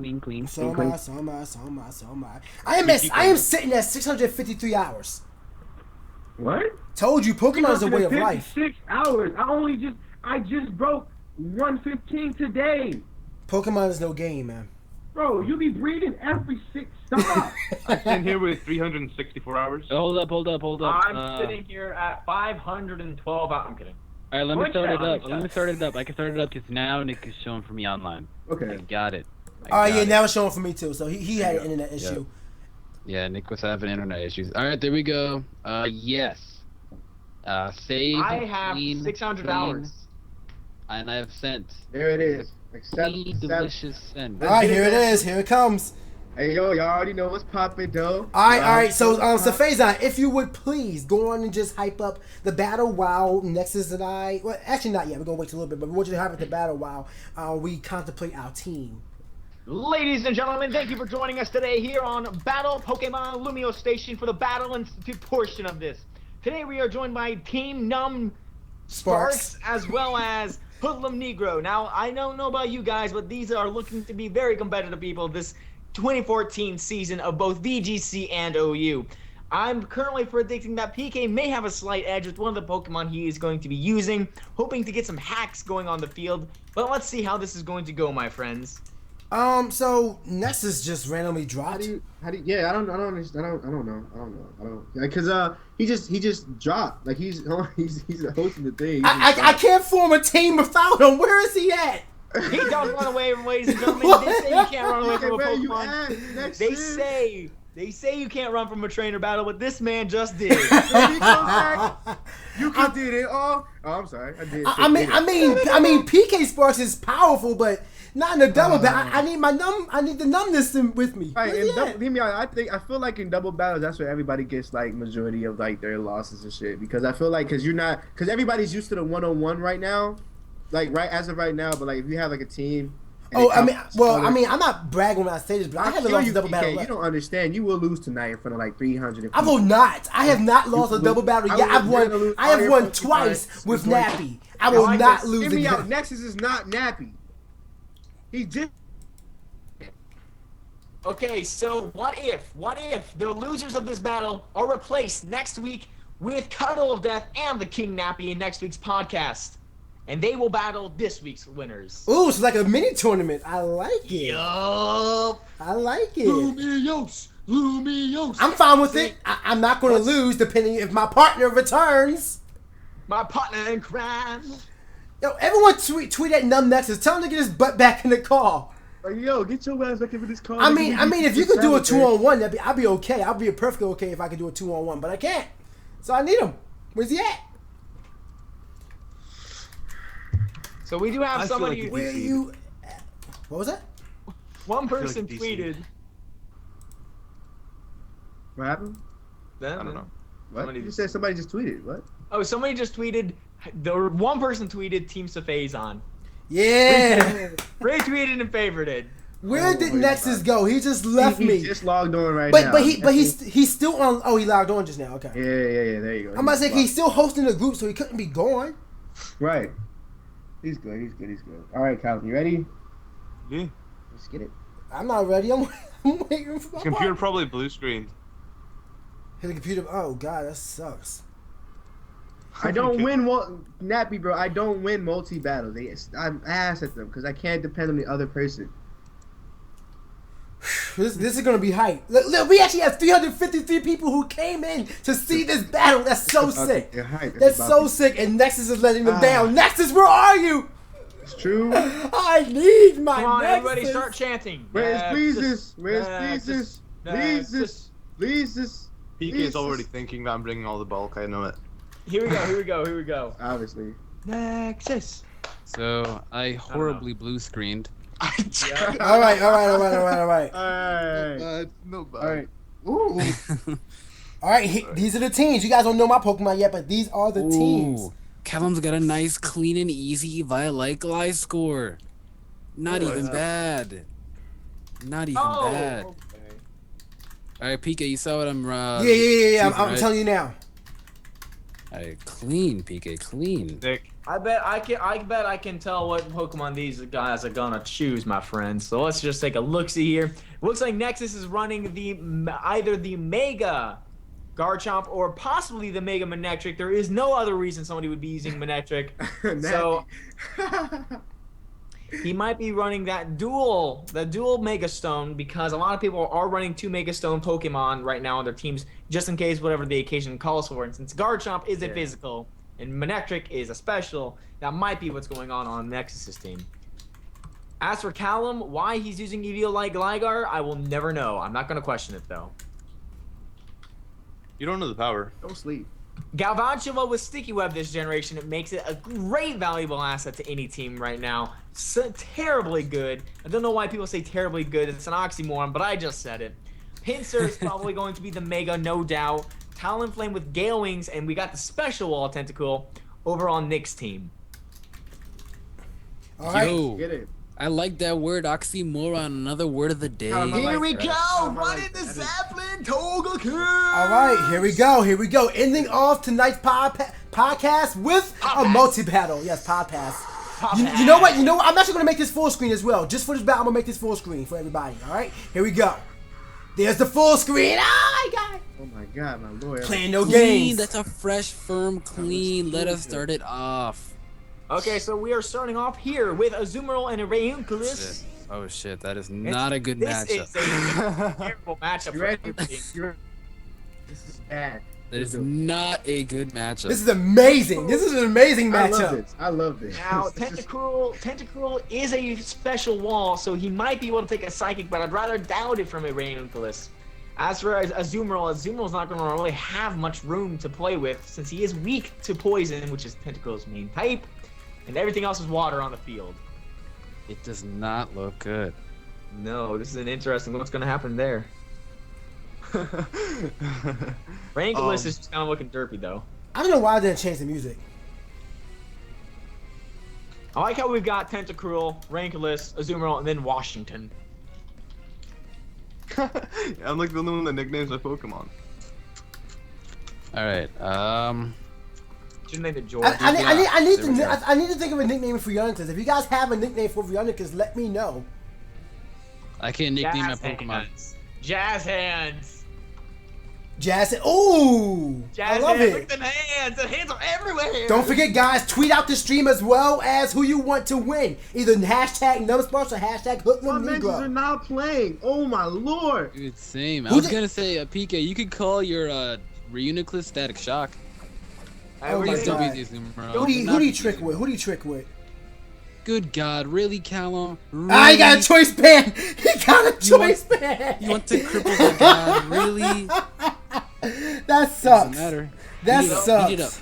So am I. I am sitting at 653 hours. What? Told you, Pokemon is a way of life. 6 hours. I just broke 115 today. Pokemon is no game, man. Bro, you be breathing every 6 Stop. I'm sitting here with 364 hours. Hold up. I'm sitting here at 512. I'm kidding. All right, let me Which start it one? up. Let me start it up. I can start it up because now Nick is showing for me online. I Okay. got it. Oh yeah, now it's showing for me too. So he had an internet issue. Yeah, Nick was having internet issues. All right, there we go. Yes. Save. I have clean, 600 clean, hours. And I have sent. There it is. Accept. Clean, delicious send. All right, here it is. Here it comes. Hey, yo, y'all already know what's popping, though. All right. So Sephazon, if you would please go on and just hype up the battle while Nexus and I. Well, actually not yet. We're gonna wait a little bit, but we want you to hype up the battle while we contemplate our team. Ladies and gentlemen, thank you for joining us today here on Battle Pokemon Lumio Station for the Battle Institute portion of this. Today we are joined by Team NumbSparkxx as well as HoodlumNegro. Now, I don't know about you guys, but these are looking to be very competitive people this 2014 season of both VGC and OU. I'm currently predicting that PK may have a slight edge with one of the Pokemon he is going to be using, hoping to get some hacks going on the field. But let's see how this is going to go, my friends. So Nexus just randomly dropped. Yeah, I don't know. Because he just dropped. Like he's hosting the thing. I can't form a team without him. Where is he at? He don't run away, ladies and gentlemen. They say you can't run away from a Where you Pokemon. at, Nexus? They say you can't run from a trainer battle, but this man just did. When he comes back, you can did it. Oh, I'm sorry. I did. I mean, PKSparkxx is powerful, but not in a double battle. I need the numbness with me. Right, Where's and he at? leave me out. I feel like in double battles, that's where everybody gets like majority of like their losses and shit. Because I feel like because everybody's used to the 1-on-1 right now, like as of right now. But like if you have like a team. Oh, I'm not bragging when I say this, but I haven't lost a double battle. You don't understand. You will lose tonight in front of like 300. I will not. I have not lost a double battle yet. I have won twice with Nappy. I will not lose Hear me out. again. Nexus is not Nappy. He just. Okay, so what if the losers of this battle are replaced next week with Cuddle of Death and the King Nappy in next week's podcast? And they will battle this week's winners. Ooh, it's like a mini tournament. I like it. Yup. I like it. Lumiose, Lumiose. I'm fine with it. I'm not going to lose depending if my partner returns. My partner in crime. Yo, everyone tweet at NumbNexus. Tell him to get his butt back in the car. Like, yo, get your ass back in this car. I mean, if you could do a 2-on-1, I'd be okay. I'd be perfectly okay if I could do a 2-on-1, but I can't. So I need him. Where's he at? So we do have I feel somebody. like Where are you? At? What was that? One feel like person DC. tweeted. What happened? I don't know. What? Somebody- You said somebody just tweeted. What? Oh, somebody just tweeted. The one person tweeted Team Sephazon. Yeah. Retweeted and favorited. Where did my Nexus God. go? He just left He me. just logged on right now. But he's still on. Oh, he logged on just now. Okay. Yeah. There you go. I'm about to say he's still hosting the group, so he couldn't be gone. Right. He's good. All right, Calvin, you ready? Yeah. Let's get it. I'm not ready. I'm waiting for my Computer probably blue screened. Hit the computer. Oh God, that sucks. I don't win Nappy, bro. I don't win multi battles. I'm ass at them because I can't depend on the other person. This is gonna be hype. Look, we actually have 353 people who came in to see this battle. That's so sick. They're hype. That's so sick. And Nexus is letting them down. Nexus, where are you? It's true. I need my Come on, Nexus. everybody, start chanting. Where's Nexus, Pleases? Nexus, Pleases? Pleases? PK is already thinking that I'm bringing all the bulk. I know it. Here we go. Obviously. Nexus. So I horribly blue screened. All right. No bad. All right. Ooh. All right, these are the teams. You guys don't know my Pokemon yet, but these are the teams. Ooh, Callum's got a nice, clean and easy Violicalize score. Not even bad. Not even bad. Oh, All right, PK, you saw what I'm. Yeah. I'm telling you now. All right, clean, PK, clean. Nick. I bet I can tell what Pokemon these guys are gonna choose, my friends. So let's just take a look-see here. Looks like Nexus is running either the Mega Garchomp or possibly the Mega Manectric. There is no other reason somebody would be using Manectric. So he might be running the dual Mega Stone because a lot of people are running 2 Mega Stone Pokemon right now on their teams just in case whatever the occasion calls for. And since Garchomp is a physical and Manectric is a special, that might be what's going on Nexus's team. As for Callum, why he's using Eviolite Gligar, I will never know. I'm not going to question it, though. You don't know the power. Don't sleep. Galvantula with Sticky Web this generation, it makes it a great valuable asset to any team right now. So terribly good. I don't know why people say terribly good. It's an oxymoron, but I just said it. Pinsir is probably going to be the Mega, no doubt. Talonflame with Gale Wings, and we got the special Wall Tentacool over on Nick's team. All right. Yo, Get it. I like that word oxymoron. Another word of the day. Here we that. go! I Running like the that. Zeppelin Togekiss! All right, here we go. Ending off tonight's podcast with a multi-battle. Yes, podcast. You know what? I'm actually going to make this full screen as well. Just for this battle, I'm going to make this full screen for everybody. All right? Here we go. There's the full screen. Oh, my God. Oh my God, my lord. Playing no Clean. games. That's a fresh, firm, clean. Let us start it off. Okay, so we are starting off here with Azumarill and a Rayunculus. Oh shit, that is not a good This matchup. is a terrible matchup You for ready? every team. You ready? This is bad. That is not a good matchup. This is amazing. This is an amazing I love matchup. this. I love this. Now, This is- Tentacruel is a special wall, so he might be able to take a Psychic, but I'd rather doubt it from a Rayunculus. As for Azumarill's not going to really have much room to play with since he is weak to Poison, which is Tentacruel's main type, and everything else is water on the field. It does not look good. No, this is an interesting what's going to happen there. Rayunculus is just kind of looking derpy, though. I don't know why I didn't change the music. I like how we've got Tentacruel, Rayunculus, Azumarill, and then Washington. I'm like the only one that nicknames my Pokemon. All right. Should name it George. I need There we go. I need to think of a nickname for Rayunculus. If you guys have a nickname for Rayunculus, let me know. I can't nickname my Jazz Pokemon. Hands. Jazz Hands. Jazz. Ooh, Jazz I love Hands. it. Look at them hands. The hands are everywhere. Don't forget, guys, tweet out the stream as well as who you want to win. Either hashtag NumbSparks or hashtag My mentions are HoodlumNegro. not playing. Oh my lord. Dude, same. I Who was did- gonna say, PK, you could call your Reuniclus Static Shock. I Oh already my Please don't God. be using bro. Who do you trick with? Who do you trick with? Good God, really, Callum? Really? Ah, he got a choice band. He got a choice band. You want to cripple the God? Really? That Doesn't sucks. matter. That Beat it up, sucks. beat it up.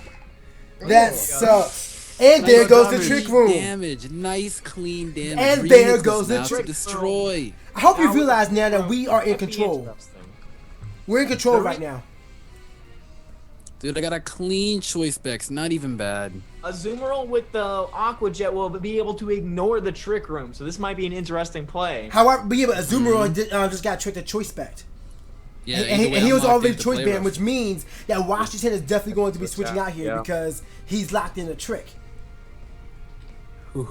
That sucks. And there Nice goes the damage. trick room. Damage, nice clean damage. And there Reuniclus goes the now to trick destroy. I hope you realize now that we are in That'd be control. interesting. We're in control The right re- now. Dude, I got a clean choice specs, not even bad. A Zoomerl with the Aqua Jet will be able to ignore the trick room, so this might be an interesting play. However, but yeah, but Azumarill just got tricked at choice spec. Yeah, And, either he, way, and he I'm was locked already into choice play banned, rough. which means that Washington is definitely going to be switching out here yeah. because he's locked in a trick. Or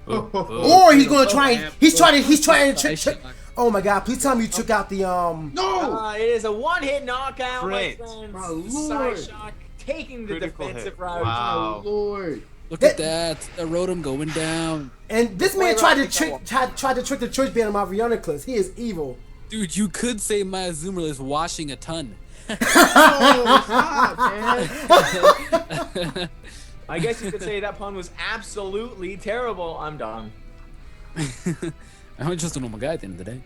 Or he's going to try and he's trying to trick. Nice shot. Oh my God! Please tell me you took out the No. It is a one-hit knockout, my Crit. friends. My Side lord. shock taking the Critical defensive hit. route. Wow. Oh lord. Look at that. The rotom going down. And this Wait, man tried to wait, trick wait. tried to trick the choice band on my Reuniclus. He is evil. Dude, you could say my Azumarill is washing a ton. Oh, stop, man. I guess you could say that pun was absolutely terrible. I'm done. I'm just a normal guy at the end of the day.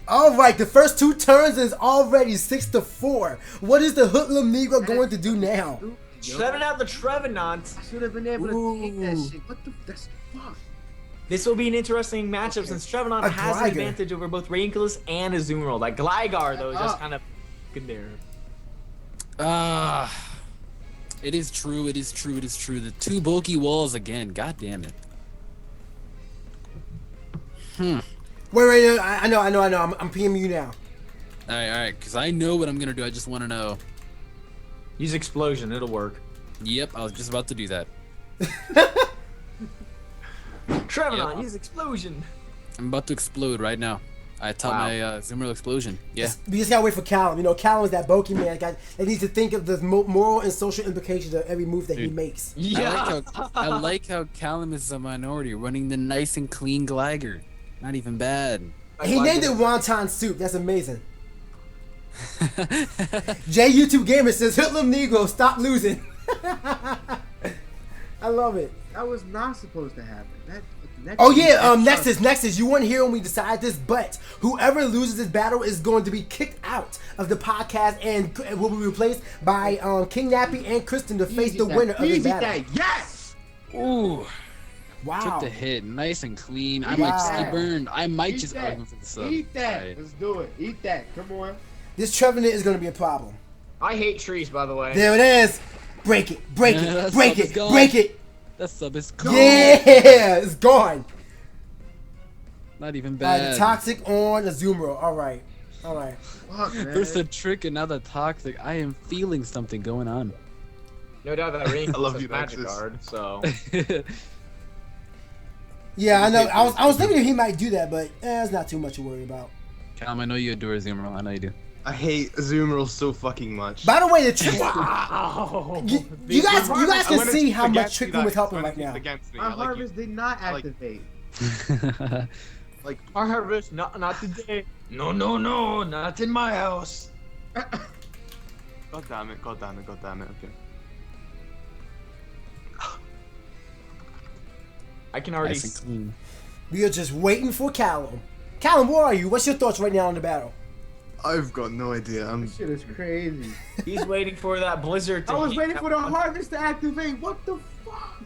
All right, the first two turns is already 6-4. What is the HoodlumNegro going to do now? Shutting out the Trevenant. I should have been able to take that Ooh. shit. What the? That's fuck. This will be an interesting matchup since Trevenant A has an Gligar. advantage over both Reinculus and Azumarill. That Gligar, though, is just kind of good there. It is true, it is true, it is true. The two bulky walls again. God damn it. Wait, I know. I'm PMing you now. Alright, because I know what I'm going to do. I just want to know. Use Explosion, it'll work. Yep, I was just about to do that. Trevenant, Yeah. use Explosion. I'm about to explode right now. I taught Wow. my Azumarill explosion. Yeah. We just gotta wait for Callum. You know, Callum is that Pokemon guy that needs to think of the moral and social implications of every move that he Dude. makes. I like how Callum is a minority, running the nice and clean Gligar. Not even bad. He named it Wonton Soup. That's amazing. J YouTube Gamer says HoodlumNegro, stop losing. I love it. That was not supposed to happen. Oh yeah, Nexus. You weren't here when we decided this, but whoever loses this battle is going to be kicked out of the podcast and will be replaced by King Nappy and Kristen to face the winner of this battle. Yes. Ooh. Wow. Took the hit, nice and clean. I Wow. might just get burned. I might Eat just that. argue for the sub. Eat that. Alright. Let's do it. Eat that. Come on. This Trevenant is going to be a problem. I hate trees, by the way. There it is. Break it. Break Yeah, it. that Break sub is it. gone. Break it. That sub is gone. Yeah, it's gone. Not even The bad. toxic on Azumarill. All right. Fuck, man. First the trick and now the toxic. I am feeling something going on. No doubt that Reinculus I love has you, Magic Nexus. Guard, so... Yeah, I know. I was thinking he might do that, but it's not too much to worry about. Callum, I know you adore Azumarill. I know you do. I hate Azumarill so fucking much. By the way, the trick. Wow! You guys can When it's see how much against Trick me, Room is that- helping when right it's now. against me, Our I like harvest did not I like- activate. Like, Our harvest, not today. No, not in my house. god damn it, okay. I can already... Nice and clean. We are just waiting for Callum. Callum, where are you? What's your thoughts right now on the battle? I've got no idea. This shit is crazy. He's waiting for that blizzard to I was heat waiting up. for the harvest to activate. What the fuck?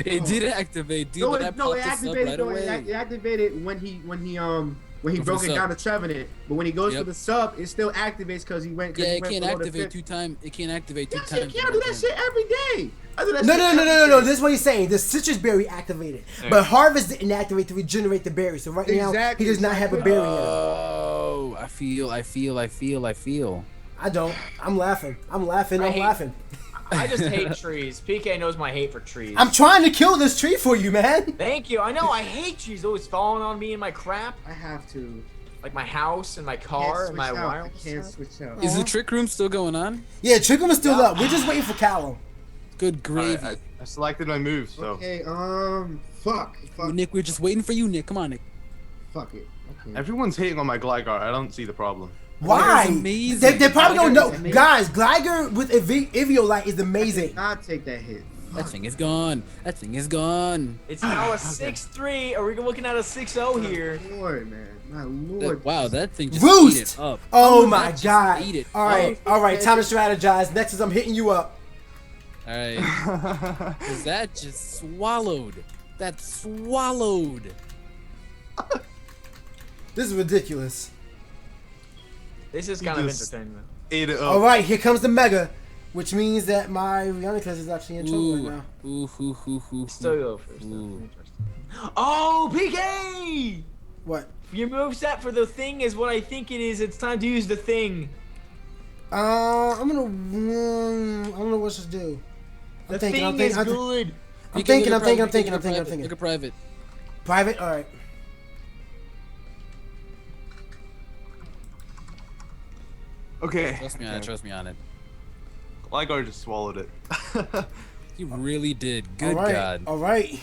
It did activate, dude. But I it popped the sub activated. right No, away. it activated when he Go for broke the it sub. down to Trevenant. But when he goes Yep. for the sub, it still activates because he went. Yeah, he it went can't below the activate fifth. 2 times. It can't activate 2 Yes, times. he can't do that shit every day. I do that No, shit no. every day. This is what he's saying. The Citrus Berry activated, but Harvest didn't activate to regenerate the berry. So right now, Exactly, he does not have a exactly. berry in him. Oh, I feel. I don't. I'm laughing. I'm I hate- laughing. I just hate trees. PK knows my hate for trees. I'm trying to kill this tree for you, man. Thank you. I know. I hate trees always falling on me in my crap. I have to. like my house and my Can't car and switch my out. I wireless. can't switch out. Is the trick room still going on? Yeah, Trick Room is still up. We're just waiting for Callum. Good gravy. I selected my move, so. Okay, fuck. Nick, we're just waiting for you, Nick. Come on, Nick. Fuck it. Okay. Everyone's hating on my Gligar. I don't see the problem. Why? Gligar's amazing. They probably don't know. Gligar's amazing. Guys, Gligar with Eviolite is amazing. Not take that hit. That thing is gone. That thing is gone. It's now a 6-3. Are we looking at a 6-0 here? Lord, man. My lord. Wow, that thing just Roost! ate it up. Oh That my just god. ate it All right, up. all right. Time to strategize. Next is I'm hitting you up. All right. 'Cause that just swallowed. That swallowed. This is ridiculous. This is You kind of just- entertainment. Ate it up. All right, here comes the Mega, which means that my Rioniclus is actually in trouble right now. Ooh. Still go first. though. Ooh. Oh, PK! What? Your moveset for the thing is what I think it is. It's time to use the thing. I'm gonna. I don't know what to do. The thing is good. I'm thinking. Look at private. Private. All right. Okay. Trust me on it. Trust me on it. Gligar just swallowed it. He really did. Good all right. God. All right.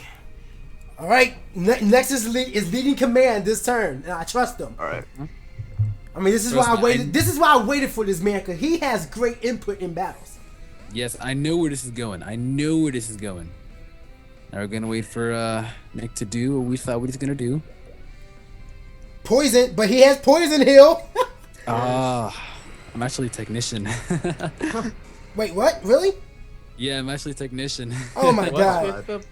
All right. Nexus is leading command this turn, and I trust him. Alright. I mean, this is Trust why I me, waited. This is why I waited for this man, because he has great input in battles. Yes, I know where this is going. Now we're gonna wait for Nick to do what we thought what he's gonna do. Poison, but he has poison heal. I'm actually a technician. Wait, what? Really? Yeah, I'm actually a technician. Oh my god.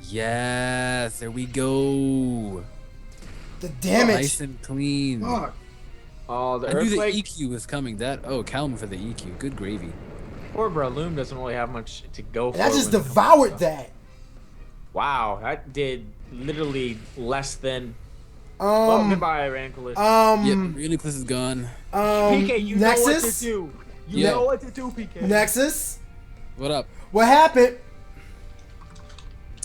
Yes, there we go. The damage. Nice and clean. Fuck. Oh, the I knew the earthquake. EQ was coming. Calum for the EQ. Good gravy. Poor Breloom doesn't really have much to go for. And I just when it comes to devoured stuff. that. Wow, that did literally less than. Well, goodbye, Ranculus. Yep, Reuniclus is gone. PK, you know what to Nexus. do. You Yeah. know what to do, PK. Nexus. What up? What happened?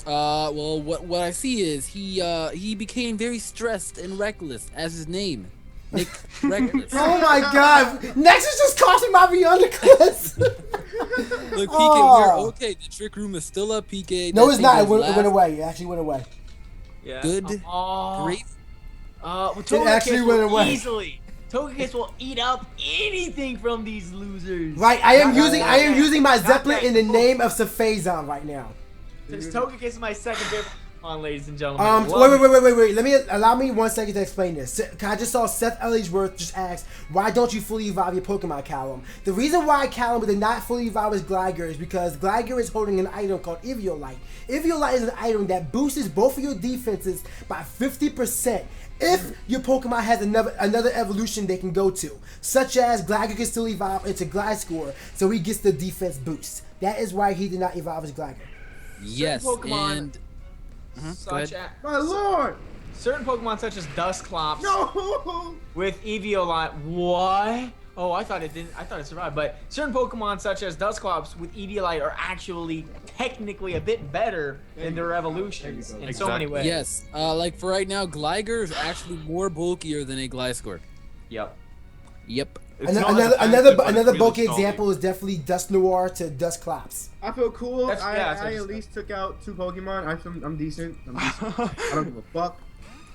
Well, what I see is he became very stressed and reckless, as his name, Nick Reckless. Oh my god. Nexus just costing my Rioniclus. Look, PK, Oh. we're okay. The trick room is still up, PK. No, That it's thing not. It goes went last. away. It actually went away. Yeah. Good. Oh. Great. Togekiss actually went will away. easily. Togekiss will eat up anything from these losers. Right, I am Not using my that. Zeppelin in the name of Sephazon right now. This Togekiss is my second favorite Pokemon, ladies and gentlemen. Love Wait. Allow me 1 second to explain this. I just saw Seth Ellsworth just ask, why don't you fully evolve your Pokemon, Callum? The reason why Callum did not fully evolve his Gligar is because Gligar is holding an item called Eviolite. Eviolite is an item that boosts both of your defenses by 50%. If your Pokemon has another evolution they can go to, such as Gligar can still evolve into Gliscor, so he gets the defense boost. That is why he did not evolve his Gligar. Yes, Pokemon- and go such ahead. My lord. certain Pokemon such as Dusclops No. with Eviolite. What? Oh, I thought it didn't. I thought it survived. But certain Pokemon such as Dusclops with Eviolite are actually technically a bit better than their evolutions in so many Exactly. ways. yes, like for right now, Gligar is actually more bulkier than a Gliscor. Yep. Yep. It's not as Another active, but it's really bulky solid. example is definitely Dusknoir to Dusclops. I feel cool. That's- yeah, that's I what at I'm least took out 2 Pokemon. I'm decent. I don't give a fuck.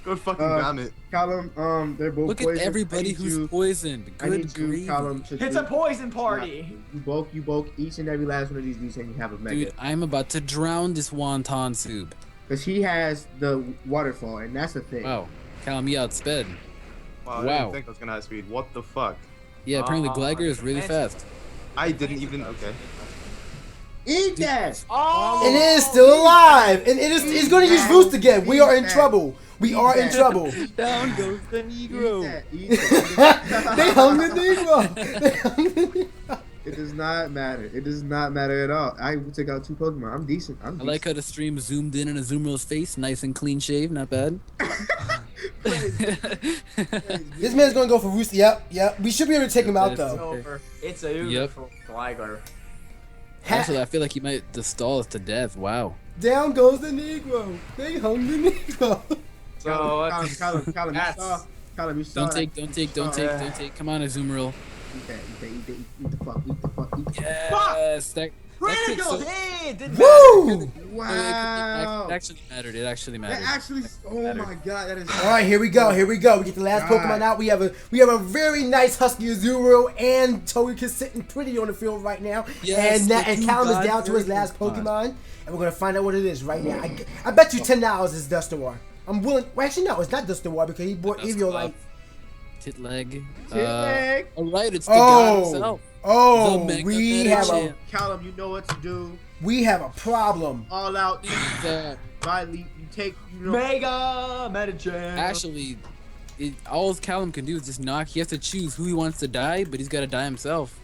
God fucking damn it. Callum, they're both Look at poisoned. everybody I need who's you- poisoned. I need Good you, grief. Callum, to It's do- a poison party. You bulk each and every last one of these beasts and you have a Mega. Dude, I'm about to drown this wonton soup. Because he has the waterfall, and that's the thing. Wow. Callum, you outsped. Wow, I Wow. didn't think I was gonna have speed. What the fuck? Yeah, apparently Gligar is really fancy. fast. I didn't even. Okay. Eat that! Oh, And it is still alive, and it's going to use Roost again. We are in trouble. We are in trouble. Down goes the Eat Negro. that! Eat that! They hung the Negro. They hung the Negro. It does not matter. It does not matter at all. I took out 2 Pokemon. I'm decent. I like how the stream zoomed in on a Zoomer's face, nice and clean shave, not bad. This man's going to go for Roost. Yep. We should be able to take him out, It's though. over. It's a Yep. for Gligar. Actually, I feel like he might stall us to death. Wow. Down goes the Negro. They hung the Negro. So Callum, you Callum, you saw Don't take. Come on, Azumarill. Eat the fuck. Yes, that kick Critical so- hit! Didn't Woo! Wow. It actually mattered. It actually That mattered. actually. Oh my god, that is. All right, here we go. We get the last God. Pokemon out. We have a very nice Husky Azurill and Togekiss sitting pretty on the field right now. Yes, and Callum is God, down to his very last good. Pokemon, and we're gonna find out what it is right now. I bet you $10 is Dusknoir. I'm willing. Well, actually, no, it's not Dusknoir because he bought Eviolite. Titleg. Titleg. All right, it's the god Oh, himself. oh, The Mega we Meta have a Champ. Callum, you know what to do. problem. All out. The- Riley, you take. You know. Mega Metachan. Actually, all Callum can do is just knock. He has to choose who he wants to die, but he's got to die himself.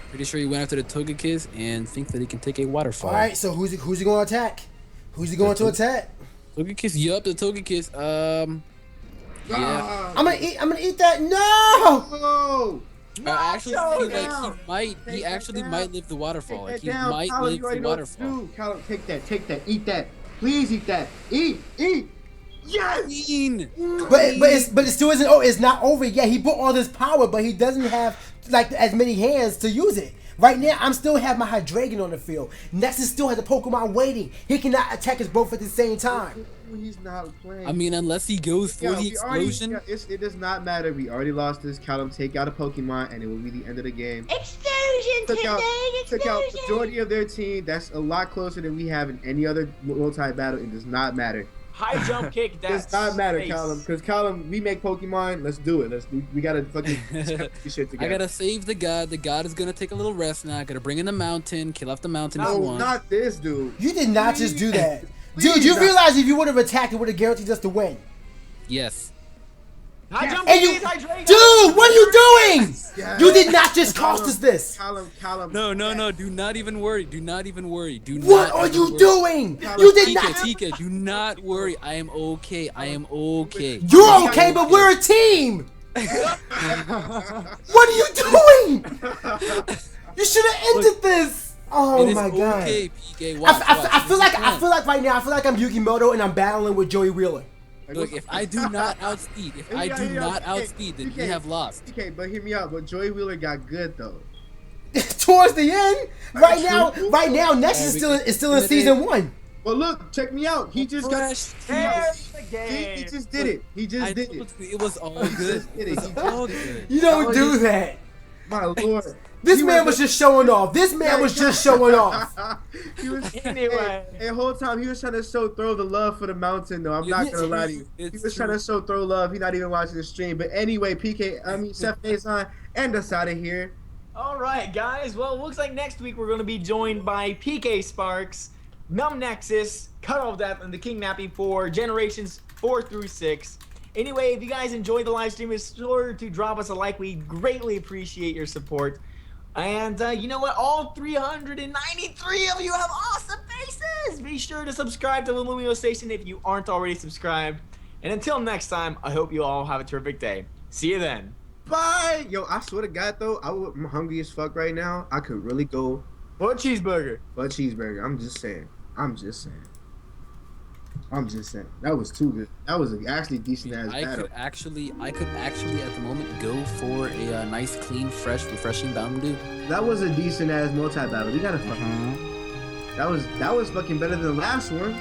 Pretty sure he went after the Togekiss and thinks that he can take a waterfall. All right, so who's he going to attack? Who's he going to attack? Togekiss, yup, the Togekiss. Yeah. I'm gonna eat that. No! Oh. I actually feel down. like Take he that actually down. might live the waterfall. Take Like that he down. might Callum, live you already the know what to waterfall. do. Callum, take that. Eat that. Please eat that. Eat. Yes. Clean. But it still isn't. Oh, it's not over yet. He put all this power, but he doesn't have like as many hands to use it. Right now, I'm still have my Hydreigon on the field. Nexus still has a Pokemon waiting. He cannot attack us both at the same time. He's not playing. I mean, unless he goes for the explosion. It does not matter. We already lost this. Callum, take out a Pokemon, and it will be the end of the game. Explosion Took out majority of their team. That's a lot closer than we have in any other multi-battle. It does not matter. High jump kick. It That's does not matter, space. Callum. Because Callum, we make Pokemon. Let's do it. We gotta fucking get this shit together. I gotta save the god. The god is gonna take a little rest now. I gotta bring in the mountain, kill off the mountain if you No, want. not this, dude. You did not just do that, Please dude. You not. realize if you would have attacked, it would have guaranteed us to win. Yes. High jump And kick. you, Hydreigon. dude, what are you doing? Yes. You did not just cost us this. Callum. No. Do not even worry. Do not even worry. Do What not are even you worry. doing? You did not. Tika, do not worry. I am okay. I am okay. You're okay, but we're a team. What are you doing? You should have ended this. Oh It is my god. okay, PK. Watch, I feel like right now I feel like I'm Yukimoto and I'm battling with Joey Wheeler. Look, if I do not outspeed, then we have lost. Okay, but hear me out. But Joey Wheeler got good though. Towards the end, right now, Nexus is still in season 1. Well, look, check me out. He just got. Fresh There's the game. He just did it. He just did it. It was all good. did it. It was all good. You don't do that. My lord. This man was just showing off. He was Anyway. The whole time he was trying to throw the love for the mountain. Though I'm not gonna lie to you, he It's was trying to throw love. He's not even watching the stream. But anyway, Sephazon, end us out of here. All right, guys. Well, it looks like next week we're going to be joined by PKSparkxx, NumbNexus, Cutoff Death, and the King Nappy for generations 4 through 6. Anyway, if you guys enjoyed the live stream, be sure to drop us a like. We greatly appreciate your support. And you know what? All 393 of you have awesome faces. Be sure to subscribe to the Lumio Station if you aren't already subscribed. And until next time, I hope you all have a terrific day. See you then. Bye. Yo, I swear to God though, I'm hungry as fuck right now. I could really go For a cheeseburger. for a cheeseburger. I'm just saying. That was too good. That was actually decent as I battle. could actually at the moment go for a nice, clean, fresh, refreshing Mountain Dew. That was a decent ass multi battle. We gotta fucking. That was fucking better than the last one.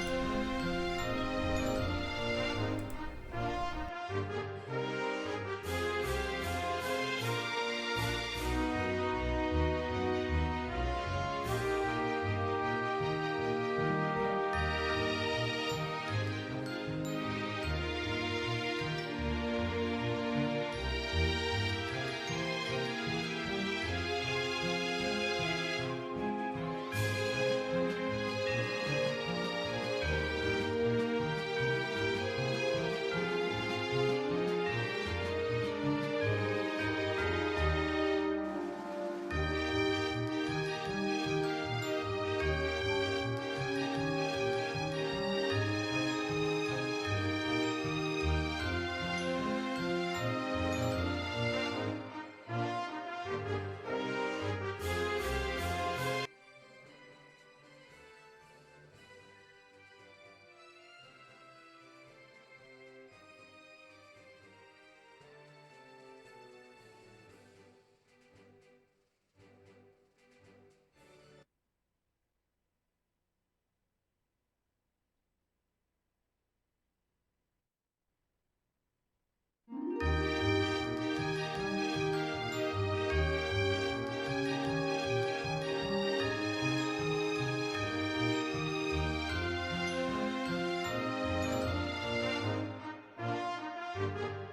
Bye.